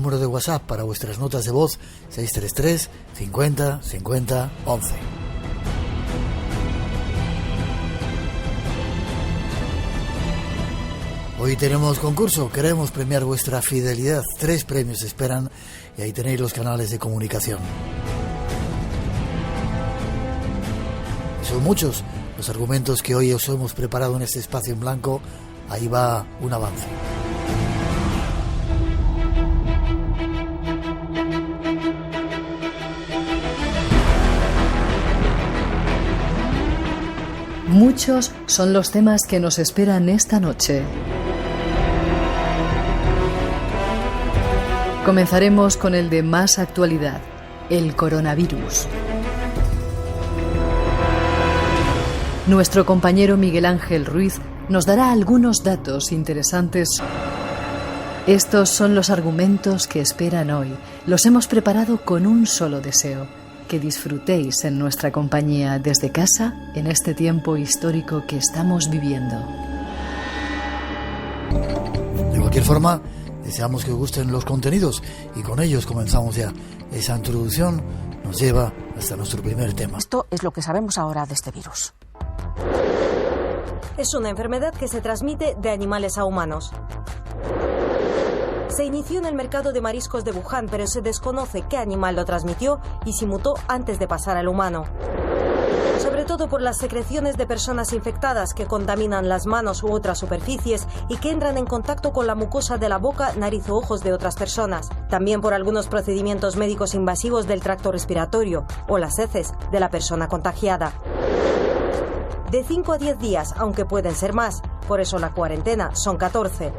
Número de WhatsApp para vuestras notas de voz 633 50 50 11. Hoy tenemos concurso, queremos premiar vuestra fidelidad. 3 premios esperan y ahí tenéis los canales de comunicación. Y son muchos los argumentos que hoy os hemos preparado en este espacio en blanco. Ahí va un avance. Muchos son los temas que nos esperan esta noche. Comenzaremos con el de más actualidad, el coronavirus. Nuestro compañero Miguel Ángel Ruiz nos dará algunos datos interesantes. Estos son los argumentos que esperan hoy. Los hemos preparado con un solo deseo: que disfrutéis en nuestra compañía desde casa en este tiempo histórico que estamos viviendo. De cualquier forma, deseamos que os gusten los contenidos y con ellos comenzamos ya. Esa introducción nos lleva hasta nuestro primer tema. Esto es lo que sabemos ahora de este virus. Es una enfermedad que se transmite de animales a humanos. Se inició en el mercado de mariscos de Wuhan, pero se desconoce qué animal lo transmitió y si mutó antes de pasar al humano. Sobre todo por las secreciones de personas infectadas que contaminan las manos u otras superficies y que entran en contacto con la mucosa de la boca, nariz o ojos de otras personas. También por algunos procedimientos médicos invasivos del tracto respiratorio o las heces de la persona contagiada. De 5 a 10 días, aunque pueden ser más, por eso la cuarentena son 14.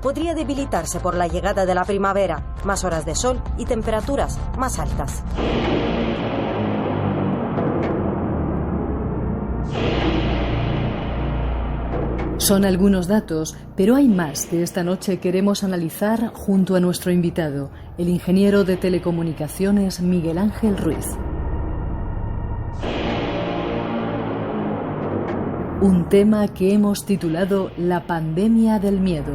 Podría debilitarse por la llegada de la primavera, más horas de sol y temperaturas más altas. Son algunos datos, pero hay más que esta noche queremos analizar junto a nuestro invitado, el ingeniero de telecomunicaciones Miguel Ángel Ruiz. Un tema que hemos titulado La pandemia del miedo.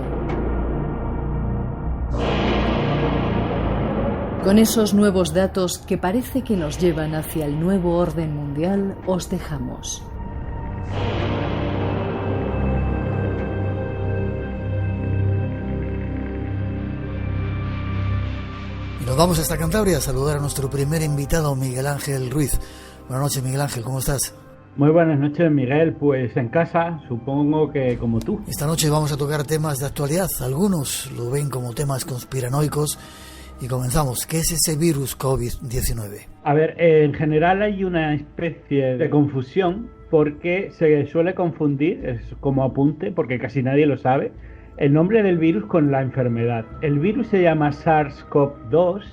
Con esos nuevos datos que parece que nos llevan hacia el nuevo orden mundial, os dejamos. Y nos vamos hasta Cantabria a saludar a nuestro primer invitado, Miguel Ángel Ruiz. Buenas noches, Miguel Ángel, ¿cómo estás? Muy buenas noches, Miguel. Pues en casa, supongo que como tú. Esta noche vamos a tocar temas de actualidad. Algunos lo ven como temas conspiranoicos. Y comenzamos. ¿Qué es ese virus COVID-19? A ver, en general hay una especie de confusión porque se suele confundir, es como apunte, porque casi nadie lo sabe, el nombre del virus con la enfermedad. El virus se llama SARS-CoV-2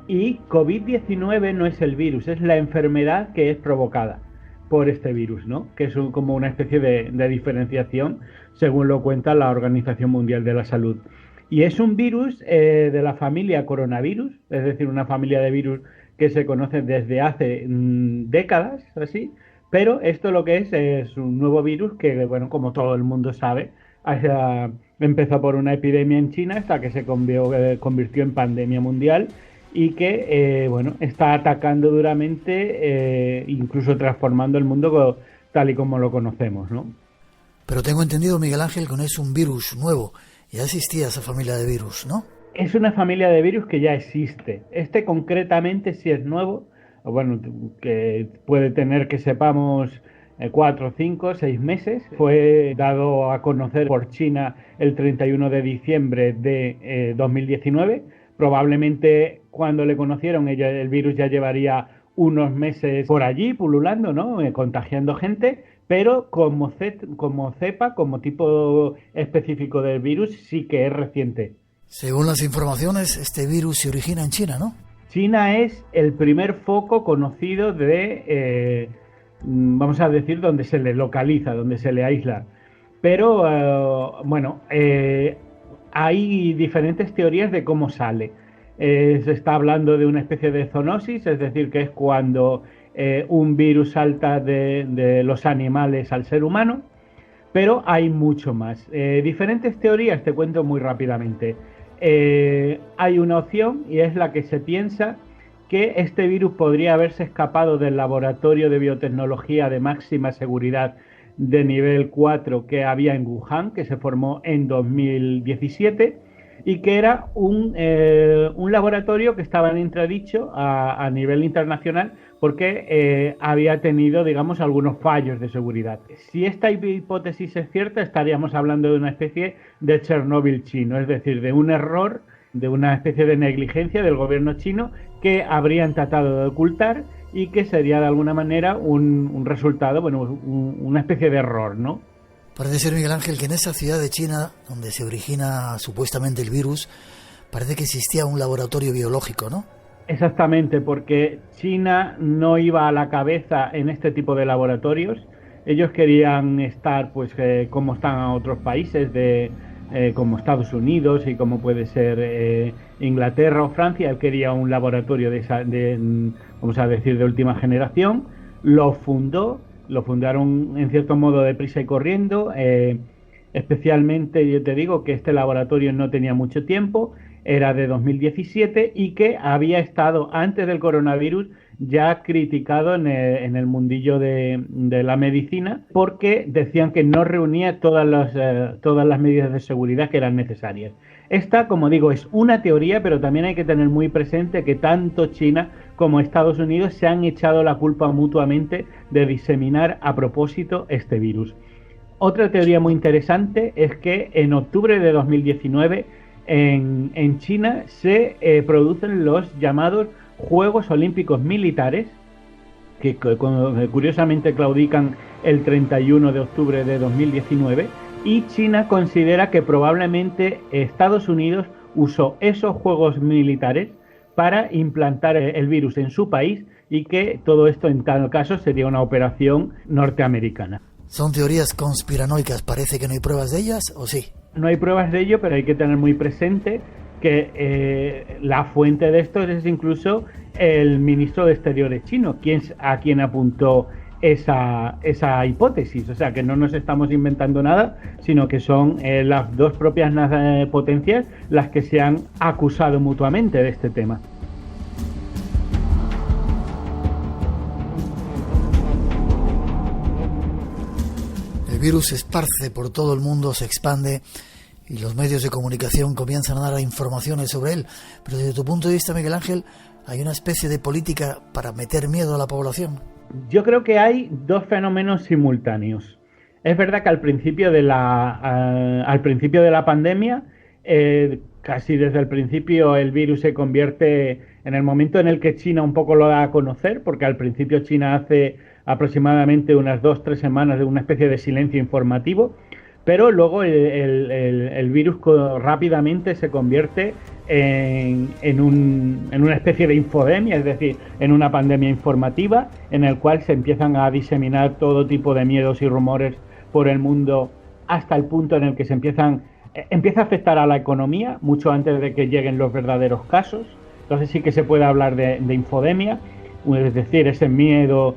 y COVID-19 no es el virus, es la enfermedad que es provocada por este virus, ¿no? Que es como una especie de diferenciación, según lo cuenta la Organización Mundial de la Salud. Y es un virus de la familia coronavirus, es decir, una familia de virus que se conoce desde hace décadas, así, pero esto lo que es un nuevo virus que, bueno, como todo el mundo sabe, empezó por una epidemia en China hasta que se convirtió en pandemia mundial y que, bueno, está atacando duramente, incluso transformando el mundo tal y como lo conocemos, ¿no? Pero tengo entendido, Miguel Ángel, que no es un virus nuevo. Ya existía esa familia de virus, ¿no? Es una familia de virus que ya existe. Este concretamente sí es nuevo, bueno, que puede tener, que sepamos, 4, 5, 6 meses. Fue dado a conocer por China el 31 de diciembre de 2019. Probablemente cuando le conocieron el virus ya llevaría unos meses por allí pululando, ¿no? Contagiando gente. Pero como cepa, como tipo específico del virus, sí que es reciente. Según las informaciones, este virus se origina en China, ¿no? China es el primer foco conocido de, vamos a decir, donde se le localiza, donde se le aísla. Pero, bueno, hay diferentes teorías de cómo sale. Se está hablando de una especie de zoonosis, es decir, que es cuando un virus salta de los animales al ser humano, pero hay mucho más. Diferentes teorías, te cuento muy rápidamente. hay una opción, y es la que se piensa que este virus podría haberse escapado del laboratorio de biotecnología de máxima seguridad de nivel 4 que había en Wuhan, que se formó en 2017, y que era un laboratorio que estaba en entredicho a nivel internacional porque había tenido, digamos, algunos fallos de seguridad. Si esta hipótesis es cierta, estaríamos hablando de una especie de Chernóbil chino, es decir, de un error, de una especie de negligencia del gobierno chino que habrían tratado de ocultar y que sería de alguna manera un resultado, bueno, una especie de error, ¿no? Parece ser, Miguel Ángel, que en esa ciudad de China, donde se origina supuestamente el virus, parece que existía un laboratorio biológico, ¿no? Exactamente, porque China no iba a la cabeza en este tipo de laboratorios. Ellos querían estar, pues, como están a otros países, como Estados Unidos y como puede ser Inglaterra o Francia. Él quería un laboratorio vamos a decir, de última generación. Lo fundaron en cierto modo deprisa y corriendo. Especialmente, yo te digo que este laboratorio no tenía mucho tiempo. Era de 2017 y que había estado antes del coronavirus ya criticado en el mundillo de la medicina, porque decían que no reunía todas las medidas de seguridad que eran necesarias. Esta, como digo, es una teoría, pero también hay que tener muy presente que tanto China como Estados Unidos se han echado la culpa mutuamente de diseminar a propósito este virus. Otra teoría muy interesante es que en octubre de 2019 en China se producen los llamados Juegos Olímpicos Militares, que curiosamente claudican el 31 de octubre de 2019, y China considera que probablemente Estados Unidos usó esos Juegos Militares para implantar el virus en su país y que todo esto en tal caso sería una operación norteamericana. ¿Son teorías conspiranoicas? ¿Parece que no hay pruebas de ellas o sí? No hay pruebas de ello, pero hay que tener muy presente que la fuente de esto es incluso el ministro de Exteriores chino, a quien apuntó esa hipótesis. O sea, que no nos estamos inventando nada, sino que son las dos propias potencias las que se han acusado mutuamente de este tema. El virus se esparce por todo el mundo, se expande y los medios de comunicación comienzan a dar informaciones sobre él. Pero desde tu punto de vista, Miguel Ángel, ¿hay una especie de política para meter miedo a la población? Yo creo que hay dos fenómenos simultáneos. Es verdad que al principio de la pandemia, casi desde el principio el virus se convierte en el momento en el que China un poco lo da a conocer, porque al principio China hace aproximadamente unas 2-3 semanas de una especie de silencio informativo, pero luego el virus rápidamente se convierte en una especie de infodemia, es decir, en una pandemia informativa en el cual se empiezan a diseminar todo tipo de miedos y rumores por el mundo hasta el punto en el que empieza a afectar a la economía mucho antes de que lleguen los verdaderos casos. Entonces sí que se puede hablar de infodemia, es decir, ese miedo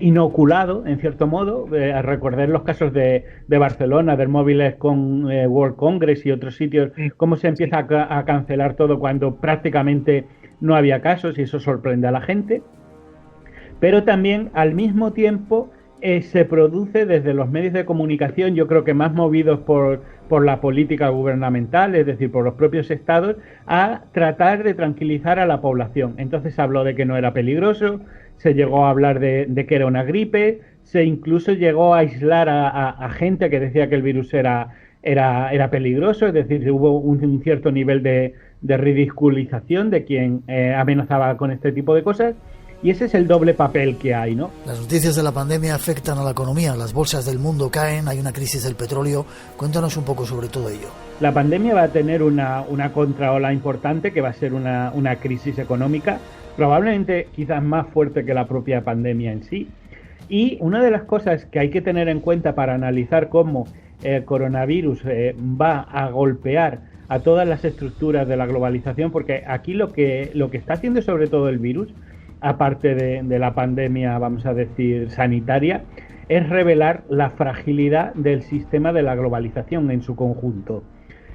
inoculado, en cierto modo. Recordar los casos de Barcelona, del Móviles con World Congress y otros sitios, cómo se empieza a cancelar todo cuando prácticamente no había casos, y eso sorprende a la gente. Pero también, al mismo tiempo, se produce desde los medios de comunicación, yo creo que más movidos por la política gubernamental, es decir, por los propios estados, a tratar de tranquilizar a la población. Entonces se habló de que no era peligroso, se llegó a hablar de que era una gripe, se incluso llegó a aislar a gente que decía que el virus era peligroso, es decir, hubo un cierto nivel de ridiculización de quien amenazaba con este tipo de cosas. Y ese es el doble papel que hay, ¿no? Las noticias de la pandemia afectan a la economía, las bolsas del mundo caen, hay una crisis del petróleo. Cuéntanos un poco sobre todo ello. La pandemia va a tener una contraola importante, que va a ser una crisis económica, probablemente quizás más fuerte que la propia pandemia en sí. Y una de las cosas que hay que tener en cuenta para analizar cómo el coronavirus va a golpear a todas las estructuras de la globalización, porque aquí lo que está haciendo sobre todo el virus, aparte de la pandemia, vamos a decir, sanitaria, es revelar la fragilidad del sistema de la globalización en su conjunto.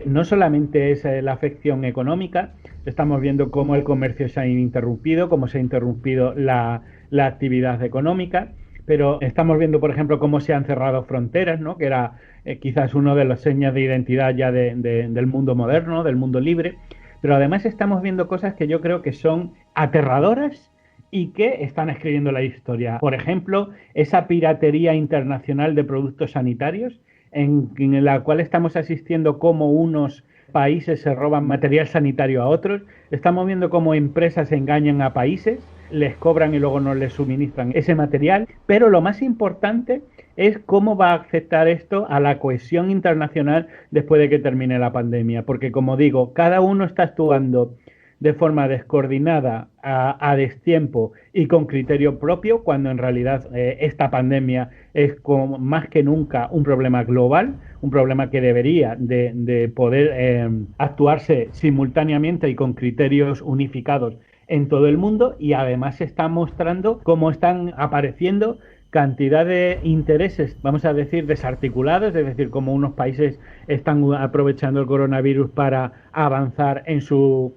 no solamente es la afección económica, estamos viendo cómo el comercio se ha interrumpido, cómo se ha interrumpido la actividad económica, pero estamos viendo, por ejemplo, cómo se han cerrado fronteras, ¿no? Que era quizás uno de las señas de identidad ya del mundo moderno, del mundo libre, pero además estamos viendo cosas que yo creo que son aterradoras y que están escribiendo la historia. Por ejemplo, esa piratería internacional de productos sanitarios en la cual estamos asistiendo cómo unos países se roban material sanitario a otros. Estamos viendo cómo empresas engañan a países, les cobran y luego no les suministran ese material. Pero lo más importante es cómo va a afectar esto a la cohesión internacional después de que termine la pandemia. Porque, como digo, cada uno está actuando de forma descoordinada, a destiempo y con criterio propio, cuando en realidad esta pandemia es más que nunca un problema global, un problema que debería de poder actuarse simultáneamente y con criterios unificados en todo el mundo, y además se está mostrando cómo están apareciendo cantidad de intereses, vamos a decir, desarticulados, es decir, cómo unos países están aprovechando el coronavirus para avanzar en su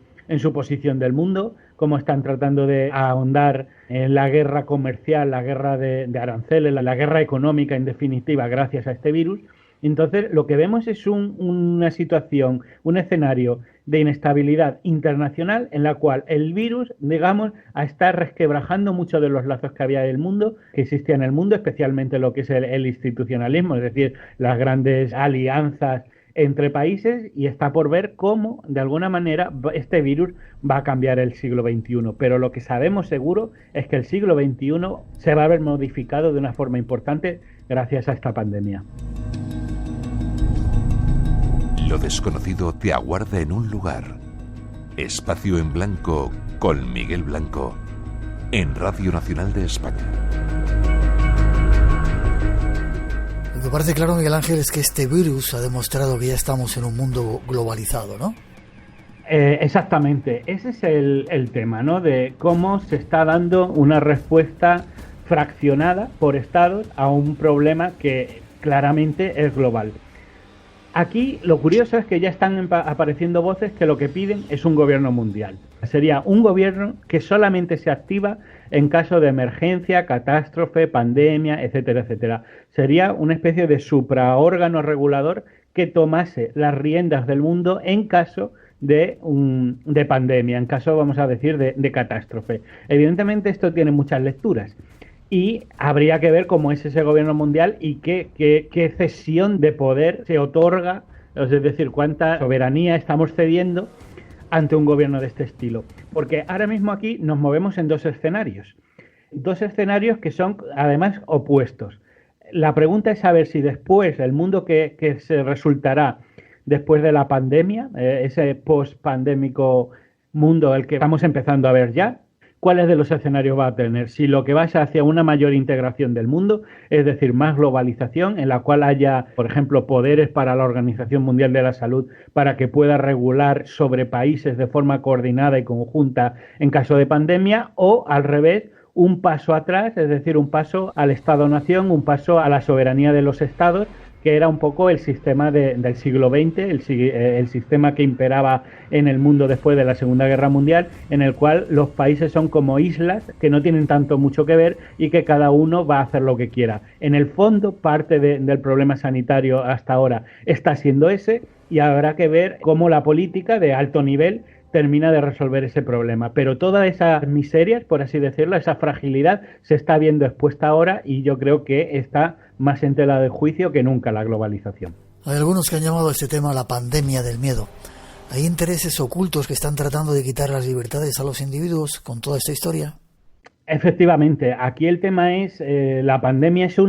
posición del mundo, cómo están tratando de ahondar en la guerra comercial, la guerra de aranceles, la guerra económica en definitiva gracias a este virus. Entonces lo que vemos es una situación, un escenario de inestabilidad internacional en la cual el virus, digamos, está resquebrajando muchos de los lazos que había en el mundo, que existía en el mundo, especialmente lo que es el institucionalismo, es decir, las grandes alianzas entre países, y está por ver cómo, de alguna manera, este virus va a cambiar el siglo XXI. Pero lo que sabemos seguro es que el siglo XXI se va a ver modificado de una forma importante gracias a esta pandemia. Lo desconocido te aguarda en un lugar. Espacio en Blanco con Miguel Blanco, en Radio Nacional de España. Lo que parece claro, Miguel Ángel, es que este virus ha demostrado que ya estamos en un mundo globalizado, ¿no? Exactamente, ese es el tema, ¿no? De cómo se está dando una respuesta fraccionada por estados a un problema que claramente es global. Aquí lo curioso es que ya están apareciendo voces que lo que piden es un gobierno mundial. Sería un gobierno que solamente se activa en caso de emergencia, catástrofe, pandemia, etcétera, etcétera. Sería una especie de supraórgano regulador que tomase las riendas del mundo en caso de pandemia, en caso, vamos a decir, de catástrofe. Evidentemente esto tiene muchas lecturas. Y habría que ver cómo es ese gobierno mundial y qué cesión de poder se otorga, es decir, cuánta soberanía estamos cediendo ante un gobierno de este estilo. Porque ahora mismo aquí nos movemos en dos escenarios que son además opuestos. La pregunta es saber si después, el mundo que se resultará después de la pandemia, ese post-pandémico mundo el que estamos empezando a ver ya, ¿cuáles de los escenarios va a tener? Si lo que va es hacia una mayor integración del mundo, es decir, más globalización, en la cual haya, por ejemplo, poderes para la Organización Mundial de la Salud para que pueda regular sobre países de forma coordinada y conjunta en caso de pandemia, o al revés, un paso atrás, es decir, un paso al Estado-nación, un paso a la soberanía de los estados, que era un poco el sistema del siglo XX, el sistema que imperaba en el mundo después de la Segunda Guerra Mundial, en el cual los países son como islas que no tienen tanto mucho que ver y que cada uno va a hacer lo que quiera. En el fondo, parte del problema sanitario hasta ahora está siendo ese, y habrá que ver cómo la política de alto nivel termina de resolver ese problema. Pero todas esas miserias, por así decirlo, esa fragilidad se está viendo expuesta ahora, y yo creo que está más en tela de juicio que nunca la globalización. Hay algunos que han llamado a este tema la pandemia del miedo. ¿Hay intereses ocultos que están tratando de quitar las libertades a los individuos con toda esta historia? Efectivamente, aquí el tema es, la pandemia es o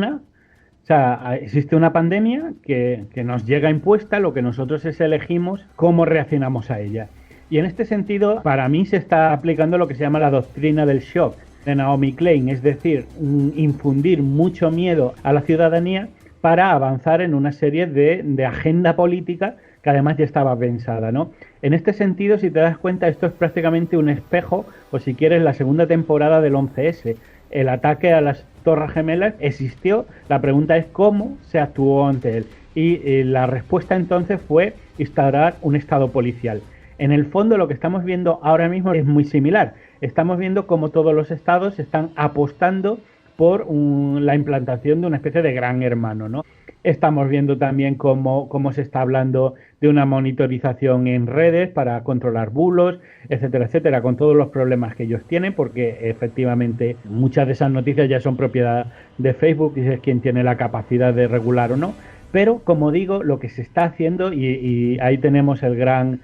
sea, existe una pandemia que nos llega impuesta, lo que nosotros elegimos cómo reaccionamos a ella. Y en este sentido, para mí se está aplicando lo que se llama la doctrina del shock de Naomi Klein, es decir, infundir mucho miedo a la ciudadanía para avanzar en una serie de agenda política que además ya estaba pensada, ¿no? En este sentido, si te das cuenta, esto es prácticamente un espejo, o si quieres, la segunda temporada del 11S. El ataque a las Torres Gemelas existió, la pregunta es cómo se actuó ante él. y la respuesta entonces fue instaurar un estado policial. En el fondo lo que estamos viendo ahora mismo es muy similar. Estamos viendo cómo todos los estados están apostando por la implantación de una especie de gran hermano, ¿no? Estamos viendo también cómo se está hablando de una monitorización en redes para controlar bulos, etcétera, etcétera, con todos los problemas que ellos tienen, porque efectivamente muchas de esas noticias ya son propiedad de Facebook y es quien tiene la capacidad de regular o no. Pero, como digo, lo que se está haciendo, y ahí tenemos el gran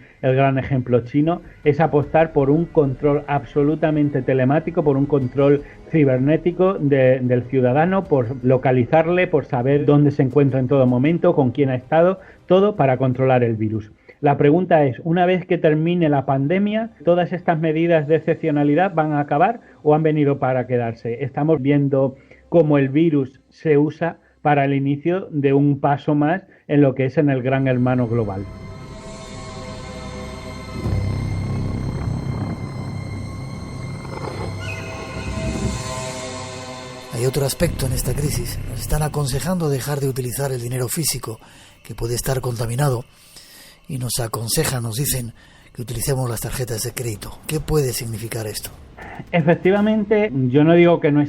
ejemplo chino, es apostar por un control absolutamente telemático, por un control cibernético del ciudadano, por localizarle, por saber dónde se encuentra en todo momento, con quién ha estado, todo para controlar el virus. La pregunta es, una vez que termine la pandemia, ¿todas estas medidas de excepcionalidad van a acabar o han venido para quedarse? Estamos viendo cómo el virus se usa para el inicio de un paso más en lo que es en el gran hermano global. Hay otro aspecto en esta crisis. Nos están aconsejando dejar de utilizar el dinero físico, que puede estar contaminado, y nos aconsejan, nos dicen que utilicemos las tarjetas de crédito. ¿Qué puede significar esto? Efectivamente, yo no digo que no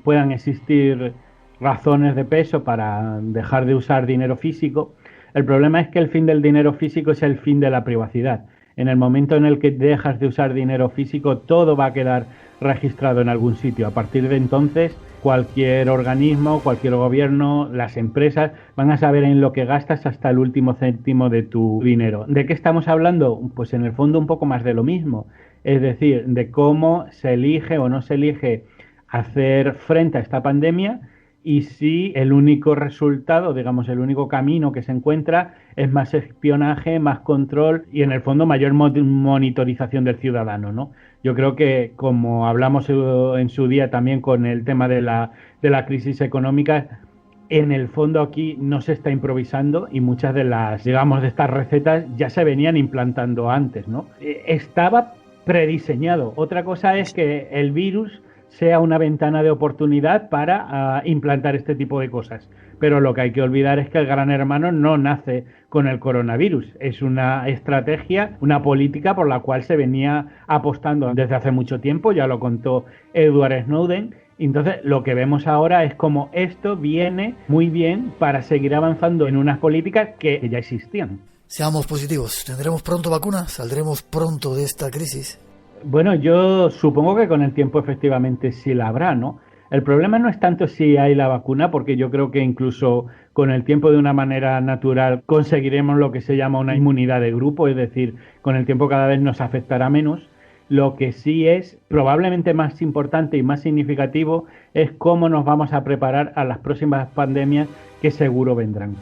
puedan existir razones de peso para dejar de usar dinero físico. El problema es que el fin del dinero físico es el fin de la privacidad. En el momento en el que dejas de usar dinero físico, todo va a quedar registrado en algún sitio. A partir de entonces, cualquier organismo, cualquier gobierno, las empresas van a saber en lo que gastas hasta el último céntimo de tu dinero. ¿De qué estamos hablando? Pues en el fondo un poco más de lo mismo. Es decir, de cómo se elige o no se elige hacer frente a esta pandemia, y si el único resultado, digamos, el único camino que se encuentra es más espionaje, más control y en el fondo mayor monitorización del ciudadano, ¿no? Yo creo que, como hablamos en su día también con el tema de la crisis económica, en el fondo aquí no se está improvisando y muchas de las, digamos, de estas recetas ya se venían implantando antes, ¿no? Estaba prediseñado. Otra cosa es que el virus sea una ventana de oportunidad para implantar este tipo de cosas. Pero lo que hay que olvidar es que el gran hermano no nace con el coronavirus. Es una estrategia, una política por la cual se venía apostando desde hace mucho tiempo, ya lo contó Edward Snowden. Entonces lo que vemos ahora es como esto viene muy bien para seguir avanzando en unas políticas que ya existían. Seamos positivos. ¿Tendremos pronto vacuna? ¿Saldremos pronto de esta crisis? Bueno, yo supongo que con el tiempo efectivamente sí la habrá, ¿no? El problema no es tanto si hay la vacuna, porque yo creo que incluso con el tiempo de una manera natural conseguiremos lo que se llama una inmunidad de grupo, es decir, con el tiempo cada vez nos afectará menos. Lo que sí es probablemente más importante y más significativo es cómo nos vamos a preparar a las próximas pandemias que seguro vendrán.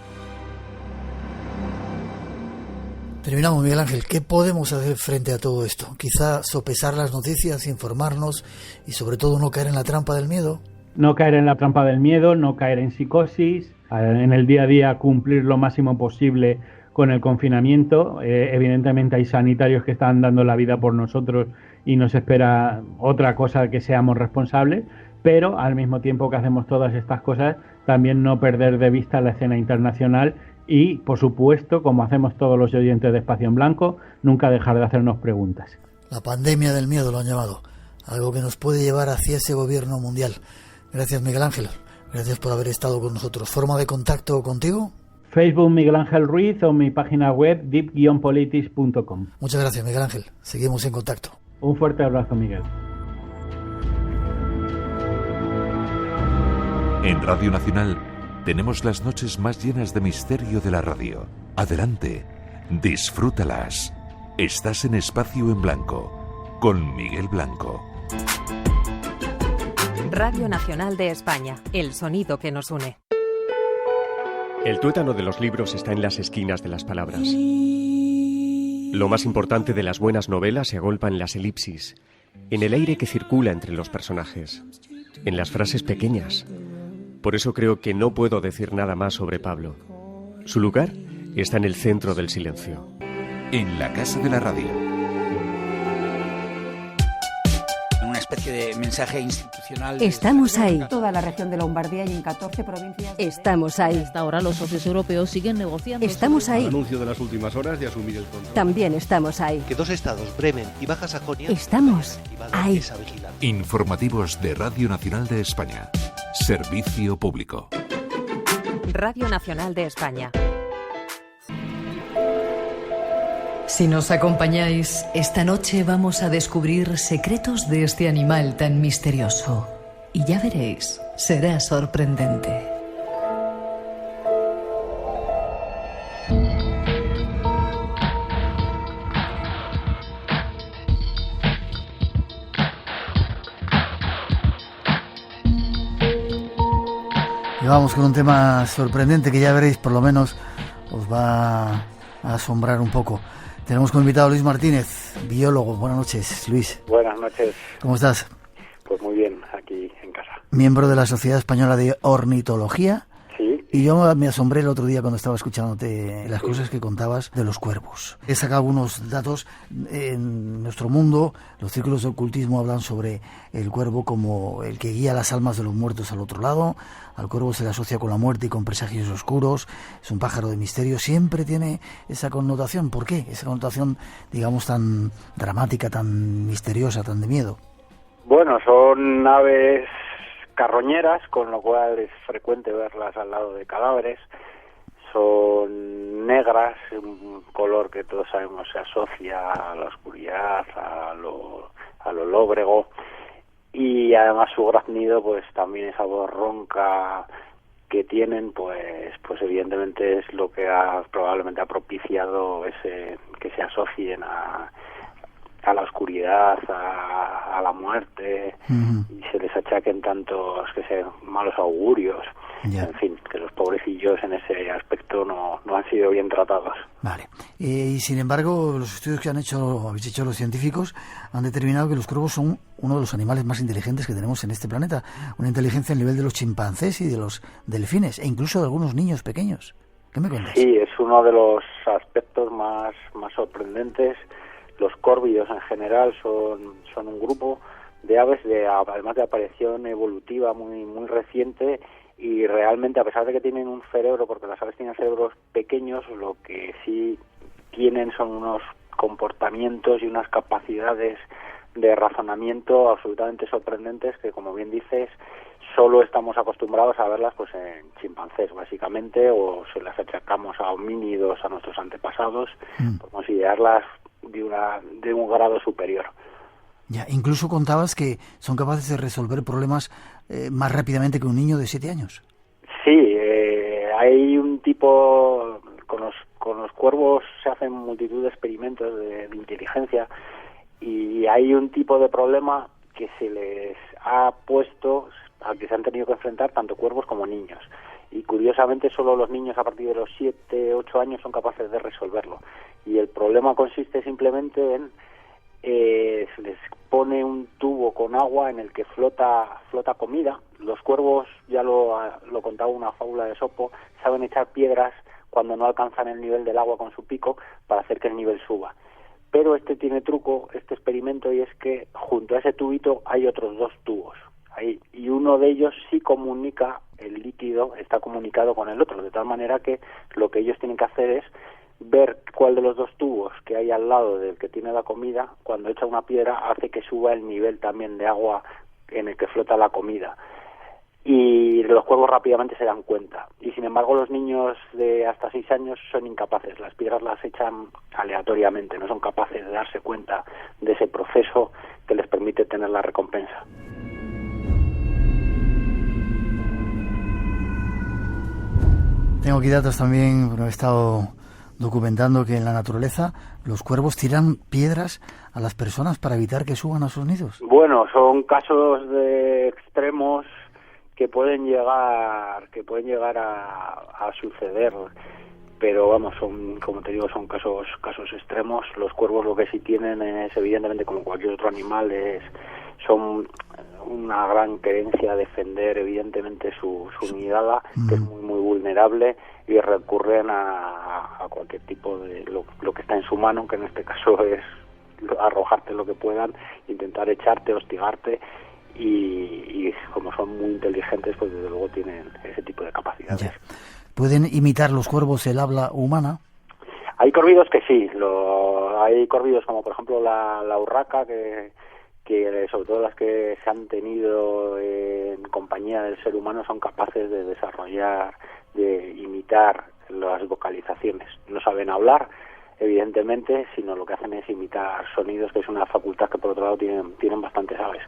Terminamos, Miguel Ángel. ¿Qué podemos hacer frente a todo esto? Quizá sopesar las noticias, informarnos y sobre todo no caer en la trampa del miedo. No caer en la trampa del miedo, no caer en psicosis, en el día a día cumplir lo máximo posible con el confinamiento. Evidentemente hay sanitarios que están dando la vida por nosotros y nos espera otra cosa que seamos responsables, pero al mismo tiempo que hacemos todas estas cosas, también no perder de vista la escena internacional. Y, por supuesto, como hacemos todos los oyentes de Espacio en Blanco, nunca dejar de hacernos preguntas. La pandemia del miedo lo han llamado, algo que nos puede llevar hacia ese gobierno mundial. Gracias, Miguel Ángel. Gracias por haber estado con nosotros. ¿Forma de contacto contigo? Facebook Miguel Ángel Ruiz o mi página web deep-politics.com. Muchas gracias, Miguel Ángel. Seguimos en contacto. Un fuerte abrazo, Miguel. En Radio Nacional tenemos las noches más llenas de misterio de la radio. Adelante, disfrútalas. Estás en Espacio en Blanco, con Miguel Blanco. Radio Nacional de España, el sonido que nos une. El tuétano de los libros está en las esquinas de las palabras. Lo más importante de las buenas novelas se agolpa en las elipsis, en el aire que circula entre los personajes, en las frases pequeñas. Por eso creo que no puedo decir nada más sobre Pablo. Su lugar está en el centro del silencio. En la Casa de la Radio. Una especie especie de mensaje institucional. Estamos ahí. Toda la región de Lombardía y en 14 provincias. Estamos ahí. Hasta ahora los socios europeos siguen negociando. Estamos ahí. El anuncio de las últimas horas de asumir el control. También estamos ahí. Que 2 estados, Bremen y Baja Sajonia, estamos ahí. Informativos de Radio Nacional de España. Servicio público. Radio Nacional de España. Si nos acompañáis, esta noche vamos a descubrir secretos de este animal tan misterioso. Y ya veréis, será sorprendente. Y vamos con un tema sorprendente que ya veréis, por lo menos os va a asombrar un poco. Tenemos como invitado a Luis Martínez, biólogo. Buenas noches, Luis. Buenas noches. ¿Cómo estás? Pues muy bien, aquí en casa. Miembro de la Sociedad Española de Ornitología. Sí. Y yo me asombré el otro día cuando estaba escuchándote las cosas que contabas de los cuervos. He sacado algunos datos. En nuestro mundo, los círculos de ocultismo hablan sobre el cuervo como el que guía las almas de los muertos al otro lado. Al cuervo se le asocia con la muerte y con presagios oscuros. Es un pájaro de misterio. Siempre tiene esa connotación. ¿Por qué? Esa connotación, digamos, tan dramática, tan misteriosa, tan de miedo. Bueno, son aves carroñeras, con lo cual es frecuente verlas al lado de cadáveres. Son negras, un color que todos sabemos se asocia a la oscuridad, a lo lóbrego, y además su graznido, pues también esa voz ronca que tienen, pues evidentemente es lo que probablemente ha propiciado que se asocien a la oscuridad, a la muerte, y se les achaquen tantos malos augurios. En fin, que los pobrecillos en ese aspecto no han sido bien tratados. Vale. Y sin embargo, los estudios que habéis hecho los científicos han determinado que los cuervos son uno de los animales más inteligentes que tenemos en este planeta. Una inteligencia al nivel de los chimpancés y de los delfines, e incluso de algunos niños pequeños. ¿Qué me cuentas? Sí, es uno de los aspectos más sorprendentes. Los córvidos en general son un grupo de aves además de aparición evolutiva muy reciente, y realmente, a pesar de que tienen un cerebro, porque las aves tienen cerebros pequeños, lo que sí tienen son unos comportamientos y unas capacidades de razonamiento absolutamente sorprendentes que, como bien dices, solo estamos acostumbrados a verlas pues en chimpancés, básicamente, o se las achacamos a homínidos, a nuestros antepasados, por considerarlas de un grado superior. Ya, incluso contabas que son capaces de resolver problemas más rápidamente que un niño de 7 años. Sí, hay un tipo, con los cuervos se hacen multitud de experimentos de inteligencia, y hay un tipo de problema que se les ha puesto, al que se han tenido que enfrentar tanto cuervos como niños. Y curiosamente solo los niños a partir de los 7, 8 años son capaces de resolverlo. Y el problema consiste simplemente en se les pone un tubo con agua en el que flota comida. Los cuervos, ya lo contaba una fábula de Esopo, saben echar piedras cuando no alcanzan el nivel del agua con su pico para hacer que el nivel suba. Pero tiene truco, este experimento, y es que junto a ese tubito hay otros 2 tubos. Y uno de ellos sí comunica, el líquido está comunicado con el otro, de tal manera que lo que ellos tienen que hacer es ver cuál de los 2 tubos que hay al lado del que tiene la comida, cuando echa una piedra, hace que suba el nivel también de agua en el que flota la comida. Y los cuervos rápidamente se dan cuenta. Y sin embargo los niños de hasta 6 años son incapaces, las piedras las echan aleatoriamente, no son capaces de darse cuenta de ese proceso que les permite tener la recompensa. Tengo aquí datos también, porque he estado documentando que en la naturaleza los cuervos tiran piedras a las personas para evitar que suban a sus nidos. Bueno, son casos de extremos que pueden llegar a suceder, pero vamos, como te digo, son casos extremos. Los cuervos lo que sí tienen es, evidentemente, como cualquier otro animal, son una gran creencia a defender evidentemente su nidada, que es muy vulnerable, y recurren a cualquier tipo de lo que está en su mano, que en este caso es arrojarte lo que puedan, intentar echarte, hostigarte, y como son muy inteligentes, pues desde luego tienen ese tipo de capacidades. Ya. ¿Pueden imitar los cuervos el habla humana? Hay córvidos que sí, hay córvidos como por ejemplo la urraca, que sobre todo las que se han tenido en compañía del ser humano son capaces de desarrollar, de imitar las vocalizaciones. No saben hablar, evidentemente, sino lo que hacen es imitar sonidos, que es una facultad que por otro lado tienen bastantes aves.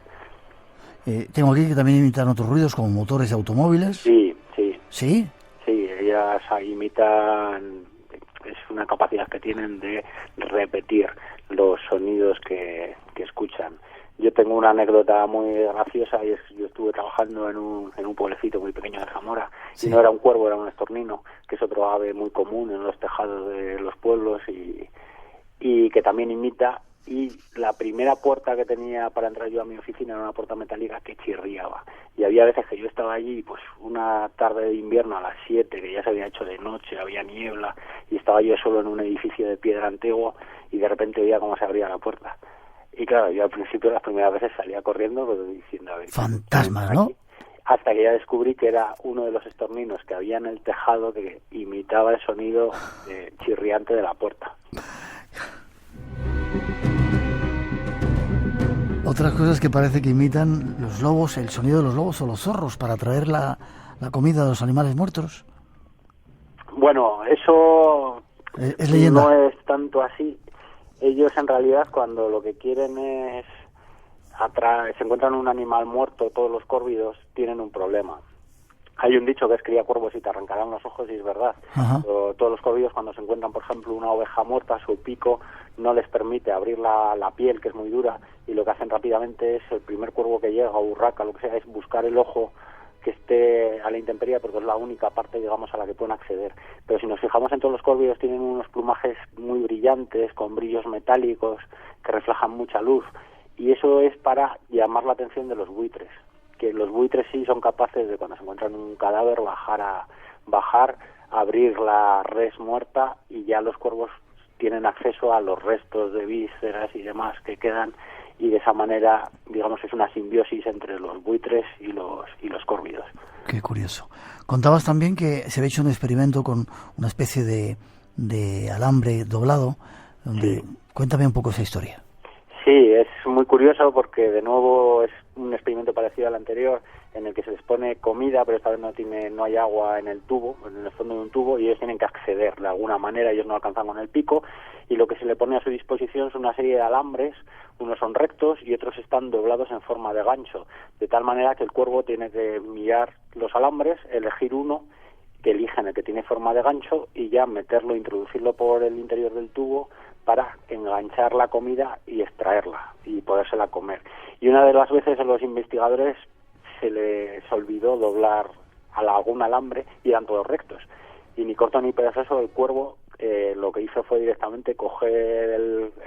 Tengo aquí que también imitan otros ruidos como motores de automóviles. Sí. ¿Sí? Sí, ellas imitan, es una capacidad que tienen de repetir los sonidos que escuchan. Yo tengo una anécdota muy graciosa, y es que yo estuve trabajando en un pueblecito muy pequeño de Zamora, y no era un cuervo, era un estornino, que es otro ave muy común en los tejados de los pueblos y que también imita. Y la primera puerta que tenía para entrar yo a mi oficina era una puerta metálica que chirriaba. Y había veces que yo estaba allí, pues una tarde de invierno a las 7, que ya se había hecho de noche, había niebla, y estaba yo solo en un edificio de piedra antiguo, y de repente veía cómo se abría la puerta. Y claro, yo al principio las primeras veces salía corriendo, pero diciendo, a ver, fantasmas, ¿no? Hasta que ya descubrí que era uno de los estorninos que había en el tejado que imitaba el sonido chirriante de la puerta. Otras cosas que parece que imitan los lobos, el sonido de los lobos o los zorros para traer la comida de los animales muertos. Bueno, eso es leyenda. No es tanto así. Ellos en realidad cuando lo que quieren es se encuentran un animal muerto, todos los córvidos tienen un problema. Hay un dicho que es cría cuervos y te arrancarán los ojos, y es verdad. Todos los córvidos cuando se encuentran, por ejemplo, una oveja muerta, su pico no les permite abrir la piel, que es muy dura, y lo que hacen rápidamente es, el primer cuervo que llega, o urraca, lo que sea, es buscar el ojo que esté a la intemperie, porque es la única parte, digamos, a la que pueden acceder. Pero si nos fijamos en todos los córvidos, tienen unos plumajes muy brillantes, con brillos metálicos, que reflejan mucha luz, y eso es para llamar la atención de los buitres, que los buitres sí son capaces de, cuando se encuentran un cadáver, bajar, abrir la res muerta, y ya los cuervos tienen acceso a los restos de vísceras y demás que quedan, y de esa manera, digamos, es una simbiosis entre los buitres y los córvidos. Qué curioso. Contabas también que se había hecho un experimento con una especie de alambre doblado, donde... Sí. Cuéntame un poco esa historia. Sí, es muy curioso porque de nuevo es un experimento parecido al anterior, en el que se les pone comida, pero esta vez no hay agua en el tubo, en el fondo de un tubo, y ellos tienen que acceder de alguna manera, ellos no alcanzan con el pico, y lo que se le pone a su disposición es una serie de alambres, unos son rectos y otros están doblados en forma de gancho, de tal manera que el cuervo tiene que mirar los alambres, elegir uno, que eligen el que tiene forma de gancho, y ya meterlo, introducirlo por el interior del tubo para enganchar la comida y extraerla y podérsela comer. Y una de las veces a los investigadores se les olvidó doblar algún alambre y eran todos rectos. Y ni corto ni perezoso, el cuervo lo que hizo fue directamente coger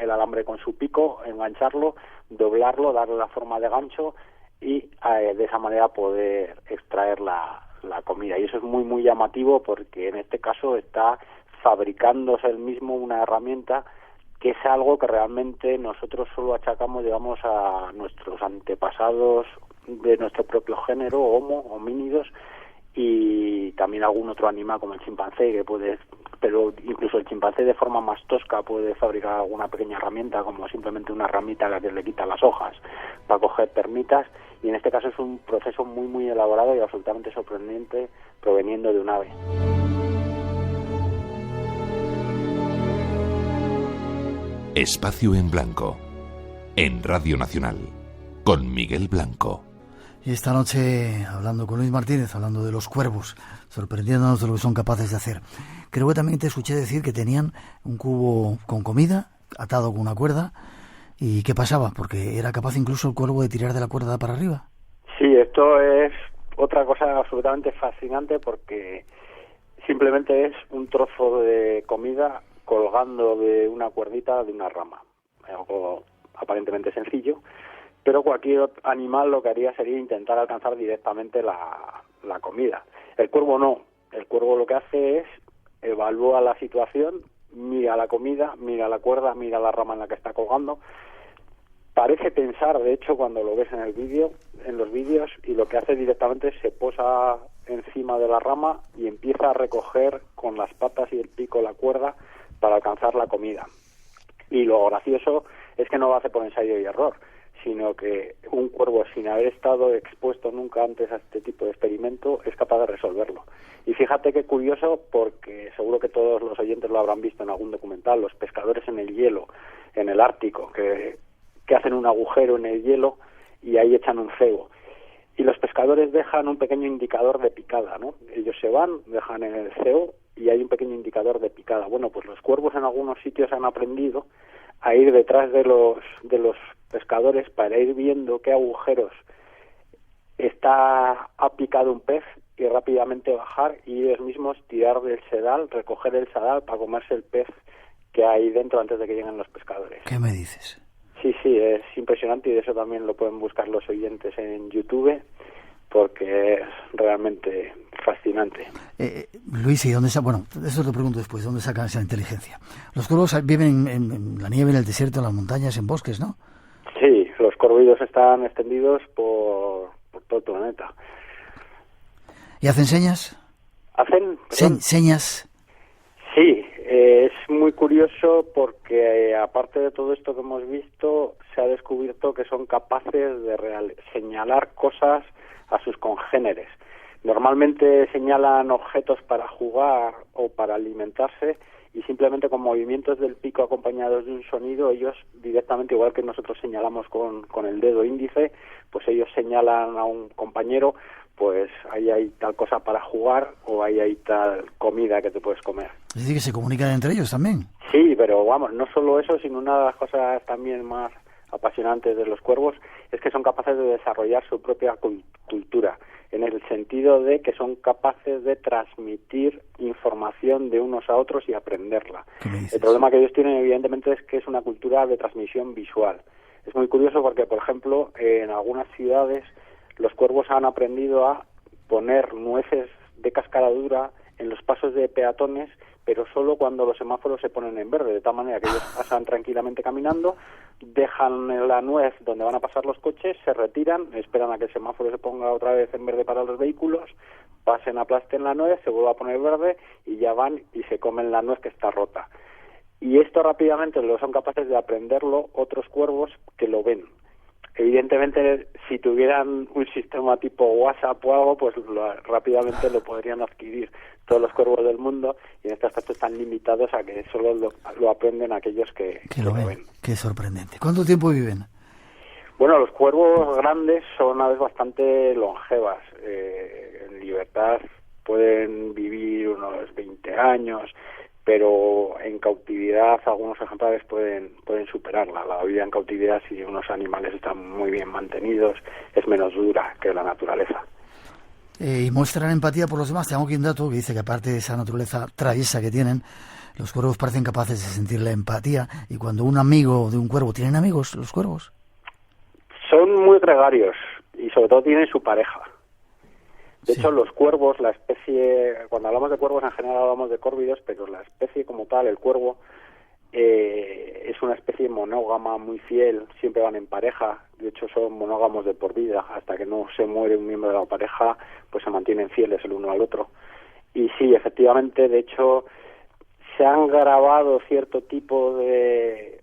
el alambre con su pico, engancharlo, doblarlo, darle la forma de gancho y de esa manera poder extraer la comida. Y eso es muy, muy llamativo porque en este caso está fabricándose él mismo una herramienta que es algo que realmente nosotros solo achacamos, digamos, a nuestros antepasados de nuestro propio género, homínidos, y también algún otro animal como el chimpancé, pero incluso el chimpancé de forma más tosca puede fabricar alguna pequeña herramienta, como simplemente una ramita a la que le quita las hojas para coger termitas, y en este caso es un proceso muy, muy elaborado y absolutamente sorprendente proveniendo de un ave. Espacio en Blanco, en Radio Nacional, con Miguel Blanco. Y esta noche, hablando con Luis Martínez, hablando de los cuervos, sorprendiéndonos de lo que son capaces de hacer. Creo que también te escuché decir que tenían un cubo con comida, atado con una cuerda, ¿y qué pasaba? Porque era capaz incluso el cuervo de tirar de la cuerda para arriba. Sí, esto es otra cosa absolutamente fascinante porque simplemente es un trozo de comida colgando de una cuerdita de una rama. Algo aparentemente sencillo, pero cualquier animal lo que haría sería intentar alcanzar directamente la comida. El cuervo no. El cuervo lo que hace es evalúa la situación, mira la comida, mira la cuerda, mira la rama en la que está colgando. Parece pensar, de hecho, cuando lo ves en el vídeo, en los vídeos, y lo que hace directamente es se posa encima de la rama y empieza a recoger con las patas y el pico la cuerda para alcanzar la comida. Y lo gracioso es que no lo hace por ensayo y error, sino que un cuervo, sin haber estado expuesto nunca antes a este tipo de experimento, es capaz de resolverlo. Y fíjate qué curioso, porque seguro que todos los oyentes lo habrán visto en algún documental, los pescadores en el hielo, en el Ártico, que hacen un agujero en el hielo y ahí echan un cebo. Y los pescadores dejan un pequeño indicador de picada, ¿no? Ellos se van, dejan en el cebo y hay un pequeño indicador de picada. Bueno, pues los cuervos en algunos sitios han aprendido a ir detrás de los pescadores para ir viendo qué agujeros ha picado un pez y rápidamente bajar y ellos mismos tirar del sedal, recoger el sedal para comerse el pez que hay dentro antes de que lleguen los pescadores. ¿Qué me dices? Sí, es impresionante y de eso también lo pueden buscar los oyentes en YouTube porque es realmente fascinante. Luis, ¿y dónde está? Bueno, eso te pregunto después, ¿dónde sacan esa inteligencia? Los cuervos viven en la nieve, en el desierto, en las montañas, en bosques, ¿no? Sí, los corvidos están extendidos por todo el planeta. ¿Y hacen señas? ¿Hacen? ¿Señas? Sí, es muy curioso porque aparte de todo esto que hemos visto, se ha descubierto que son capaces de señalar cosas a sus congéneres. Normalmente señalan objetos para jugar o para alimentarse y simplemente con movimientos del pico acompañados de un sonido, ellos directamente, igual que nosotros señalamos con el dedo índice, pues ellos señalan a un compañero, pues ahí hay tal cosa para jugar o ahí hay tal comida que te puedes comer. Es decir, que se comunican entre ellos también. Sí, pero vamos, no solo eso, sino una de las cosas también más apasionantes de los cuervos es que son capaces de desarrollar su propia cultura, en el sentido de que son capaces de transmitir información de unos a otros y aprenderla. El problema que ellos tienen, evidentemente, es que es una cultura de transmisión visual. Es muy curioso porque, por ejemplo, en algunas ciudades los cuervos han aprendido a poner nueces de cáscara dura en los pasos de peatones, pero solo cuando los semáforos se ponen en verde, de tal manera que ellos pasan tranquilamente caminando, dejan la nuez donde van a pasar los coches, se retiran, esperan a que el semáforo se ponga otra vez en verde para los vehículos, pasen, aplasten la nuez, se vuelve a poner verde y ya van y se comen la nuez que está rota. Y esto rápidamente lo son capaces de aprenderlo otros cuervos que lo ven. Evidentemente, si tuvieran un sistema tipo WhatsApp o algo, pues rápidamente lo podrían adquirir todos los cuervos del mundo y en este aspecto están limitados a que solo lo aprenden aquellos que lo ven. Qué sorprendente. ¿Cuánto tiempo viven? Bueno, los cuervos grandes son aves bastante longevas. En libertad pueden vivir unos 20 años, pero en cautividad algunos ejemplares pueden superarla. La vida en cautividad, si unos animales están muy bien mantenidos, es menos dura que la naturaleza. Y muestran empatía por los demás. Tengo aquí un dato que dice que aparte de esa naturaleza traviesa que tienen, los cuervos parecen capaces de sentir la empatía. Y cuando un amigo de un cuervo... ¿Tienen amigos los cuervos? Son muy gregarios y sobre todo tienen su pareja. De hecho, los cuervos, la especie, cuando hablamos de cuervos en general hablamos de córvidos, pero la especie como tal, el cuervo, es una especie monógama, muy fiel, siempre van en pareja, de hecho son monógamos de por vida, hasta que no se muere un miembro de la pareja, pues se mantienen fieles el uno al otro. Y sí, efectivamente, de hecho, se han grabado cierto tipo de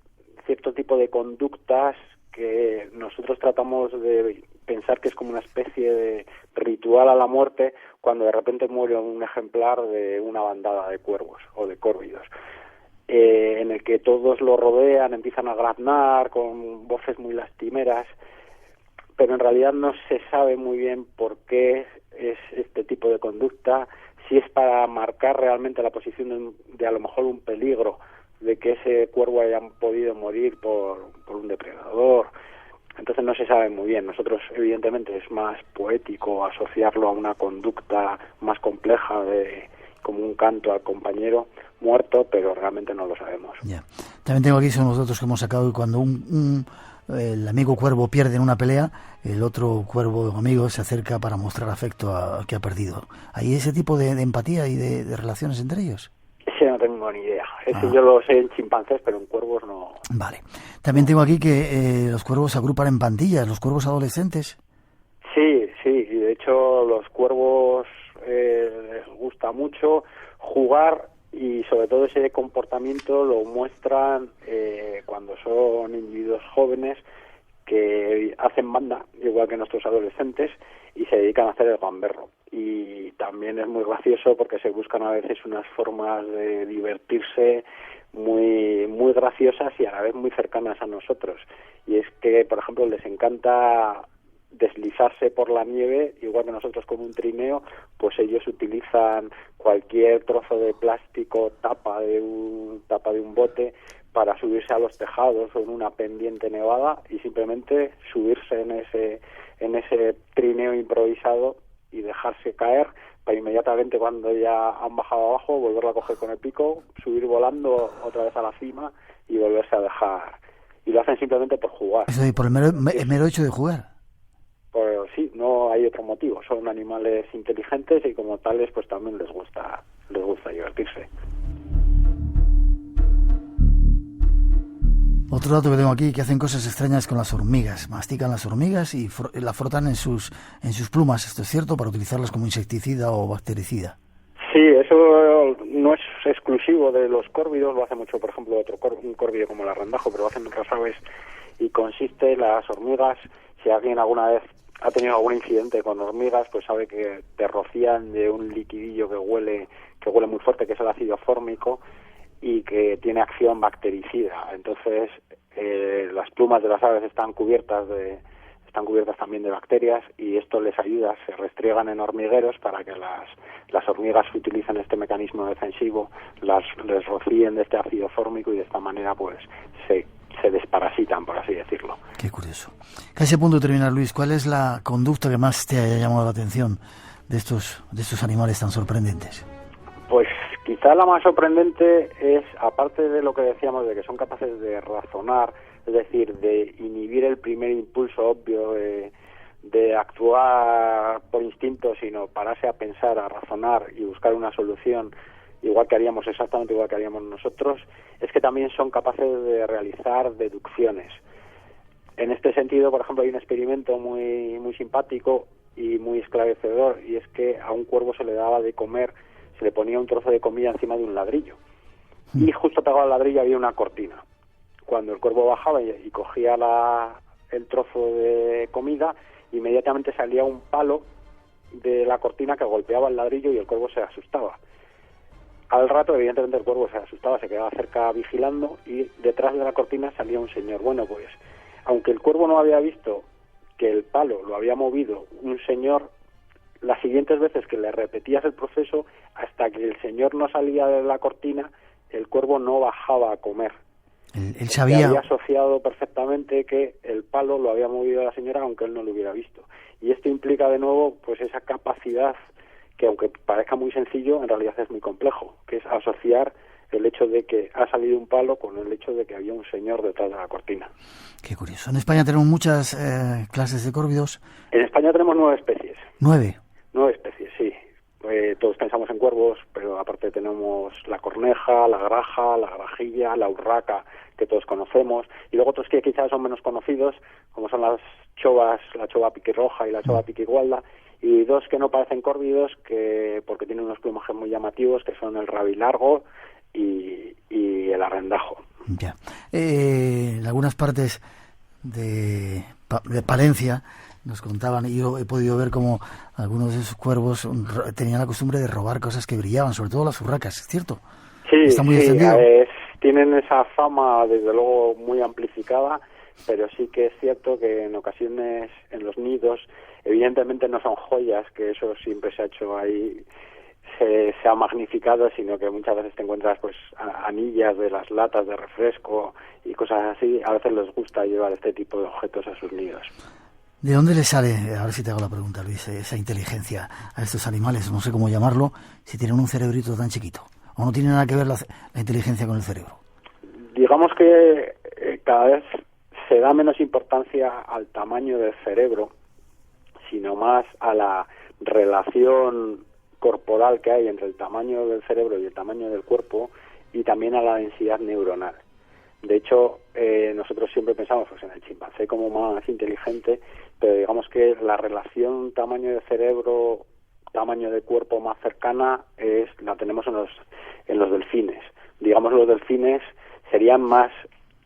conductas que nosotros tratamos de pensar que es como una especie de ritual a la muerte cuando de repente muere un ejemplar de una bandada de cuervos o de córvidos, en el que todos lo rodean, empiezan a graznar con voces muy lastimeras, pero en realidad no se sabe muy bien por qué es este tipo de conducta, si es para marcar realmente la posición de a lo mejor un peligro, de que ese cuervo haya podido morir por un depredador. Entonces no se sabe muy bien. Nosotros, evidentemente, es más poético asociarlo a una conducta más compleja, como un canto al compañero muerto, pero realmente no lo sabemos. Ya. También tengo aquí, son los datos que hemos sacado, y cuando el amigo cuervo pierde en una pelea, el otro cuervo amigo se acerca para mostrar afecto al que ha perdido. ¿Hay ese tipo de empatía y de relaciones entre ellos? Sí, no tengo ni idea. Eso yo lo sé en chimpancés, pero en cuervos no. Vale. También tengo aquí que los cuervos se agrupan en pandillas, los cuervos adolescentes. Sí, y de hecho los cuervos les gusta mucho jugar y sobre todo ese comportamiento lo muestran cuando son individuos jóvenes que hacen banda, igual que nuestros adolescentes, y se dedican a hacer el gamberro. Y también es muy gracioso porque se buscan a veces unas formas de divertirse muy graciosas y a la vez muy cercanas a nosotros. Y es que, por ejemplo, les encanta deslizarse por la nieve, igual que nosotros con un trineo, pues ellos utilizan cualquier trozo de plástico, tapa de un bote, para subirse a los tejados o en una pendiente nevada y simplemente subirse en ese trineo improvisado y dejarse caer para inmediatamente, cuando ya han bajado abajo, volverlo a coger con el pico, subir volando otra vez a la cima y volverse a dejar. Y lo hacen simplemente por jugar. Eso por el mero hecho de jugar. Pues sí, no hay otro motivo. Son animales inteligentes y como tales pues también les gusta divertirse. Otro dato que tengo aquí, que hacen cosas extrañas con las hormigas. Mastican las hormigas y la frotan en sus plumas. ¿Esto es cierto? Para utilizarlas como insecticida o bactericida. Sí, eso no es exclusivo de los córvidos. Lo hace mucho, por ejemplo, un córvido como el arrendajo, pero lo hacen otras aves. Y consiste, las hormigas, si alguien alguna vez ha tenido algún incidente con hormigas, pues sabe que te rocían de un liquidillo que huele muy fuerte, que es el ácido fórmico, y que tiene acción bactericida. Entonces las plumas de las aves están cubiertas también de bacterias y esto les ayuda, se restriegan en hormigueros para que las hormigas que utilizan este mecanismo defensivo les rocíen de este ácido fórmico y de esta manera pues se desparasitan, por así decirlo. Qué curioso. A ese punto de terminar, Luis, ¿cuál es la conducta que más te haya llamado la atención de estos animales tan sorprendentes? Pues quizá la más sorprendente es, aparte de lo que decíamos de que son capaces de razonar, es decir, de inhibir el primer impulso obvio de actuar por instinto, sino pararse a pensar, a razonar y buscar una solución exactamente igual que haríamos nosotros, es que también son capaces de realizar deducciones. En este sentido, por ejemplo, hay un experimento muy simpático y muy esclarecedor, y es que a un cuervo se le daba de comer, se le ponía un trozo de comida encima de un ladrillo. Y justo pegado al ladrillo había una cortina. Cuando el cuervo bajaba y cogía el trozo de comida, inmediatamente salía un palo de la cortina que golpeaba el ladrillo y el cuervo se asustaba. Al rato, evidentemente, el cuervo se asustaba, se quedaba cerca vigilando y detrás de la cortina salía un señor. Bueno, pues, aunque el cuervo no había visto que el palo lo había movido un señor, las siguientes veces que le repetías el proceso, hasta que el señor no salía de la cortina, el cuervo no bajaba a comer. Él sabía... había asociado perfectamente que el palo lo había movido la señora, aunque él no lo hubiera visto. Y esto implica, de nuevo, pues esa capacidad que, aunque parezca muy sencillo, en realidad es muy complejo, que es asociar el hecho de que ha salido un palo con el hecho de que había un señor detrás de la cortina. Qué curioso. En España tenemos muchas clases de córvidos. En España tenemos 9 especies. 9. 9 especies, sí. Todos pensamos en cuervos, pero aparte tenemos la corneja, la graja, la grajilla, la urraca, que todos conocemos, y luego otros que quizás son menos conocidos, como son las chovas, la chova piquirroja y la chova piquigualda, y dos que no parecen córvidos, porque tienen unos plumajes muy llamativos, que son el rabilargo y el arrendajo. Ya. En algunas partes de Palencia nos contaban, y yo he podido ver cómo algunos de esos cuervos tenían la costumbre de robar cosas que brillaban, sobre todo las urracas, ¿es cierto? Sí, está muy extendido. Tienen esa fama, desde luego, muy amplificada, pero sí que es cierto que en ocasiones en los nidos, evidentemente no son joyas, que eso siempre se ha hecho ahí, se ha magnificado, sino que muchas veces te encuentras pues anillas de las latas de refresco y cosas así. A veces les gusta llevar este tipo de objetos a sus nidos. ¿De dónde le sale, a ver si te hago la pregunta, Luis, esa inteligencia a estos animales? No sé cómo llamarlo, si tienen un cerebrito tan chiquito. ¿O no tiene nada que ver la inteligencia con el cerebro? Digamos que cada vez se da menos importancia al tamaño del cerebro, sino más a la relación corporal que hay entre el tamaño del cerebro y el tamaño del cuerpo, y también a la densidad neuronal. De hecho, nosotros siempre pensamos pues, en el chimpancé como más inteligente, pero digamos que la relación tamaño de cerebro, tamaño de cuerpo más cercana la tenemos en los delfines. Digamos, los delfines serían más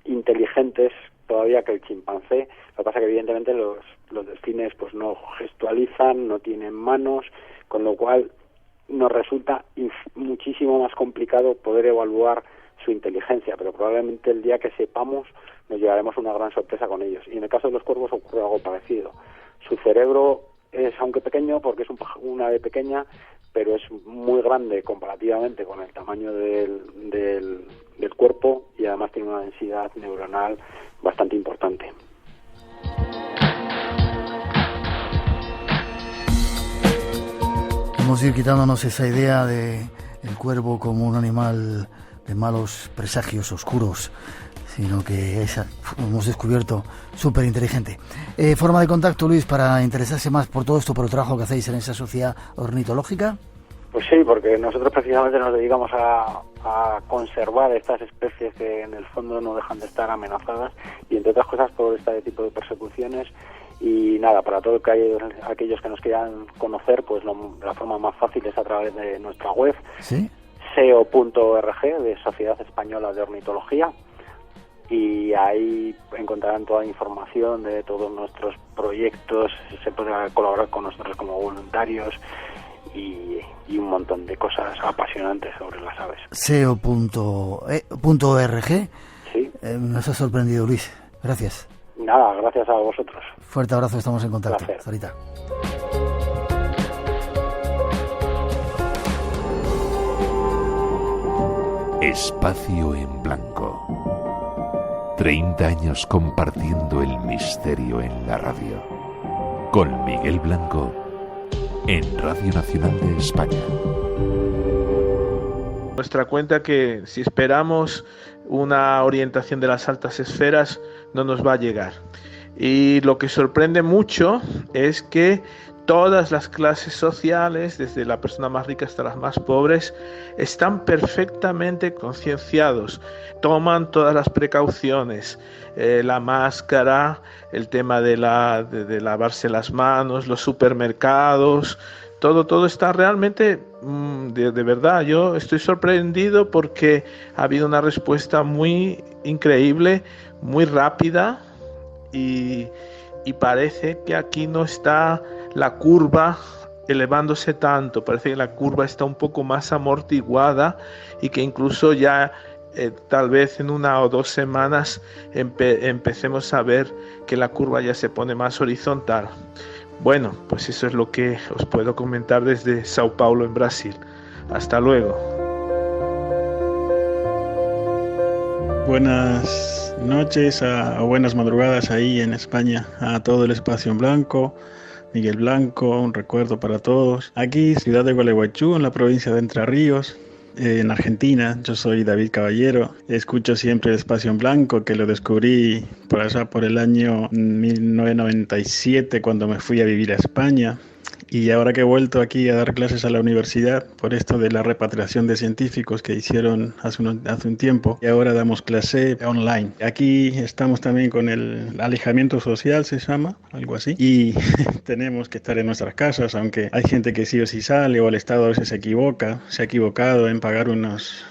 inteligentes todavía que el chimpancé. Lo que pasa que evidentemente los delfines pues no gestualizan, no tienen manos, con lo cual nos resulta muchísimo más complicado poder evaluar su inteligencia, pero probablemente el día que sepamos nos llevaremos una gran sorpresa con ellos. Y en el caso de los cuervos ocurre algo parecido. Su cerebro es, aunque pequeño, porque es una ave pequeña, pero es muy grande comparativamente con el tamaño del cuerpo, y además tiene una densidad neuronal bastante importante. Vamos a ir quitándonos esa idea de el cuervo como un animal de malos presagios oscuros, sino que hemos descubierto súper inteligente. Forma de contacto, Luis, para interesarse más por todo esto, por el trabajo que hacéis en esa sociedad ornitológica. Pues sí, porque nosotros precisamente nos dedicamos a conservar estas especies que en el fondo no dejan de estar amenazadas, y entre otras cosas por este tipo de persecuciones. Y nada, para todos aquellos que nos quieran conocer, pues la forma más fácil es a través de nuestra web, ¿sí? seo.org, de Sociedad Española de Ornitología, y ahí encontrarán toda la información de todos nuestros proyectos. Se puede colaborar con nosotros como voluntarios y un montón de cosas apasionantes sobre las aves. seo.org. Sí. Nos ha sorprendido, Luis. Gracias. Nada, gracias a vosotros. Fuerte abrazo, estamos en contacto. Placer. Hasta ahorita. Espacio en Blanco. 30 años compartiendo el misterio en la radio. Con Miguel Blanco en Radio Nacional de España. Nuestra cuenta que si esperamos una orientación de las altas esferas no nos va a llegar. Y lo que sorprende mucho es que todas las clases sociales, desde la persona más rica hasta las más pobres, están perfectamente concienciados, toman todas las precauciones, la máscara, el tema de lavarse las manos, los supermercados, todo está realmente, de verdad, yo estoy sorprendido porque ha habido una respuesta muy increíble, muy rápida, y parece que aquí no está la curva elevándose tanto, parece que la curva está un poco más amortiguada y que incluso ya tal vez en 1 o 2 semanas empecemos a ver que la curva ya se pone más horizontal. Bueno, pues eso es lo que os puedo comentar desde Sao Paulo, en Brasil. Hasta luego. Buenas noches o buenas madrugadas ahí en España, a todo el espacio en blanco. Miguel Blanco, un recuerdo para todos. Aquí, ciudad de Gualeguaychú, en la provincia de Entre Ríos, en Argentina. Yo soy David Caballero. Escucho siempre el Espacio en Blanco, que lo descubrí por allá por el año 1997, cuando me fui a vivir a España. Y ahora que he vuelto aquí a dar clases a la universidad, por esto de la repatriación de científicos que hicieron hace un tiempo, y ahora damos clase online. Aquí estamos también con el alejamiento social, se llama, algo así, y tenemos que estar en nuestras casas, aunque hay gente que sí o sí sale, o el Estado a veces se ha equivocado en pagar unas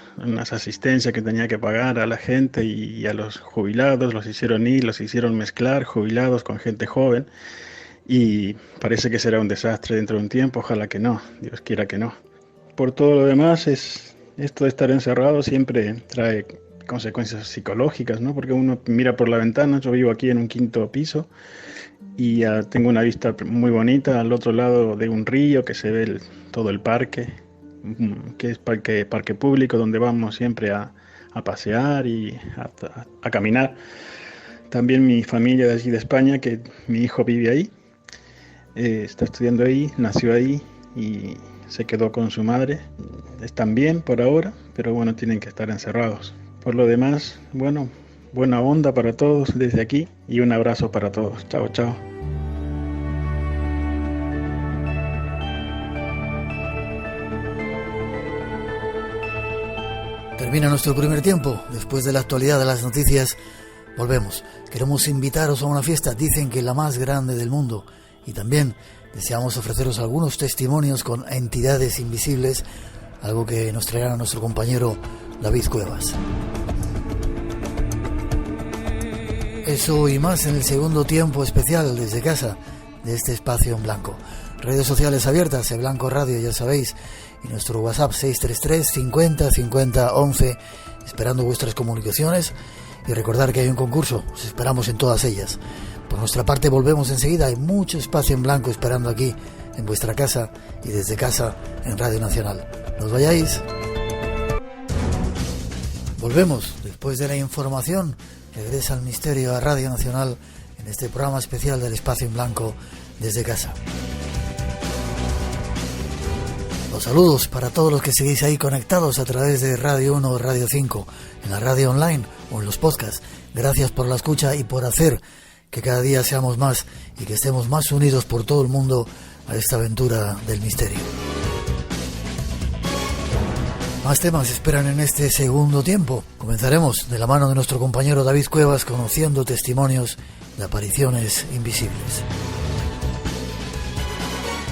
asistencias que tenía que pagar a la gente, y a los jubilados los hicieron mezclar, jubilados con gente joven. Y parece que será un desastre dentro de un tiempo, ojalá que no, Dios quiera que no. Por todo lo demás, esto de estar encerrado siempre trae consecuencias psicológicas, ¿no? Porque uno mira por la ventana, yo vivo aquí en un 5º piso y tengo una vista muy bonita al otro lado de un río que se ve todo el parque, que es parque público donde vamos siempre a pasear y a caminar. También mi familia de allí de España, que mi hijo vive ahí. Está estudiando ahí, nació ahí y se quedó con su madre. Están bien por ahora, pero bueno, tienen que estar encerrados. Por lo demás, bueno, buena onda para todos desde aquí y un abrazo para todos. Chao, chao. Termina nuestro primer tiempo. Después de la actualidad de las noticias, volvemos. Queremos invitaros a una fiesta, dicen que la más grande del mundo. Y también deseamos ofreceros algunos testimonios con entidades invisibles, algo que nos traerá nuestro compañero David Cuevas. Eso y más en el segundo tiempo especial desde casa de este espacio en blanco. Redes sociales abiertas, en Blanco Radio, ya sabéis, y nuestro WhatsApp 633 50 50 11, esperando vuestras comunicaciones, y recordar que hay un concurso, os esperamos en todas ellas. Por nuestra parte volvemos enseguida, hay mucho espacio en blanco esperando aquí, en vuestra casa y desde casa en Radio Nacional. No os vayáis. Volvemos después de la información. Regresa el misterio a Radio Nacional en este programa especial del espacio en blanco desde casa. Los saludos para todos los que seguís ahí conectados a través de Radio 1 o Radio 5, en la radio online o en los podcasts. Gracias por la escucha y por hacer que cada día seamos más y que estemos más unidos por todo el mundo a esta aventura del misterio. Más temas esperan en este segundo tiempo. Comenzaremos de la mano de nuestro compañero David Cuevas, conociendo testimonios de apariciones invisibles.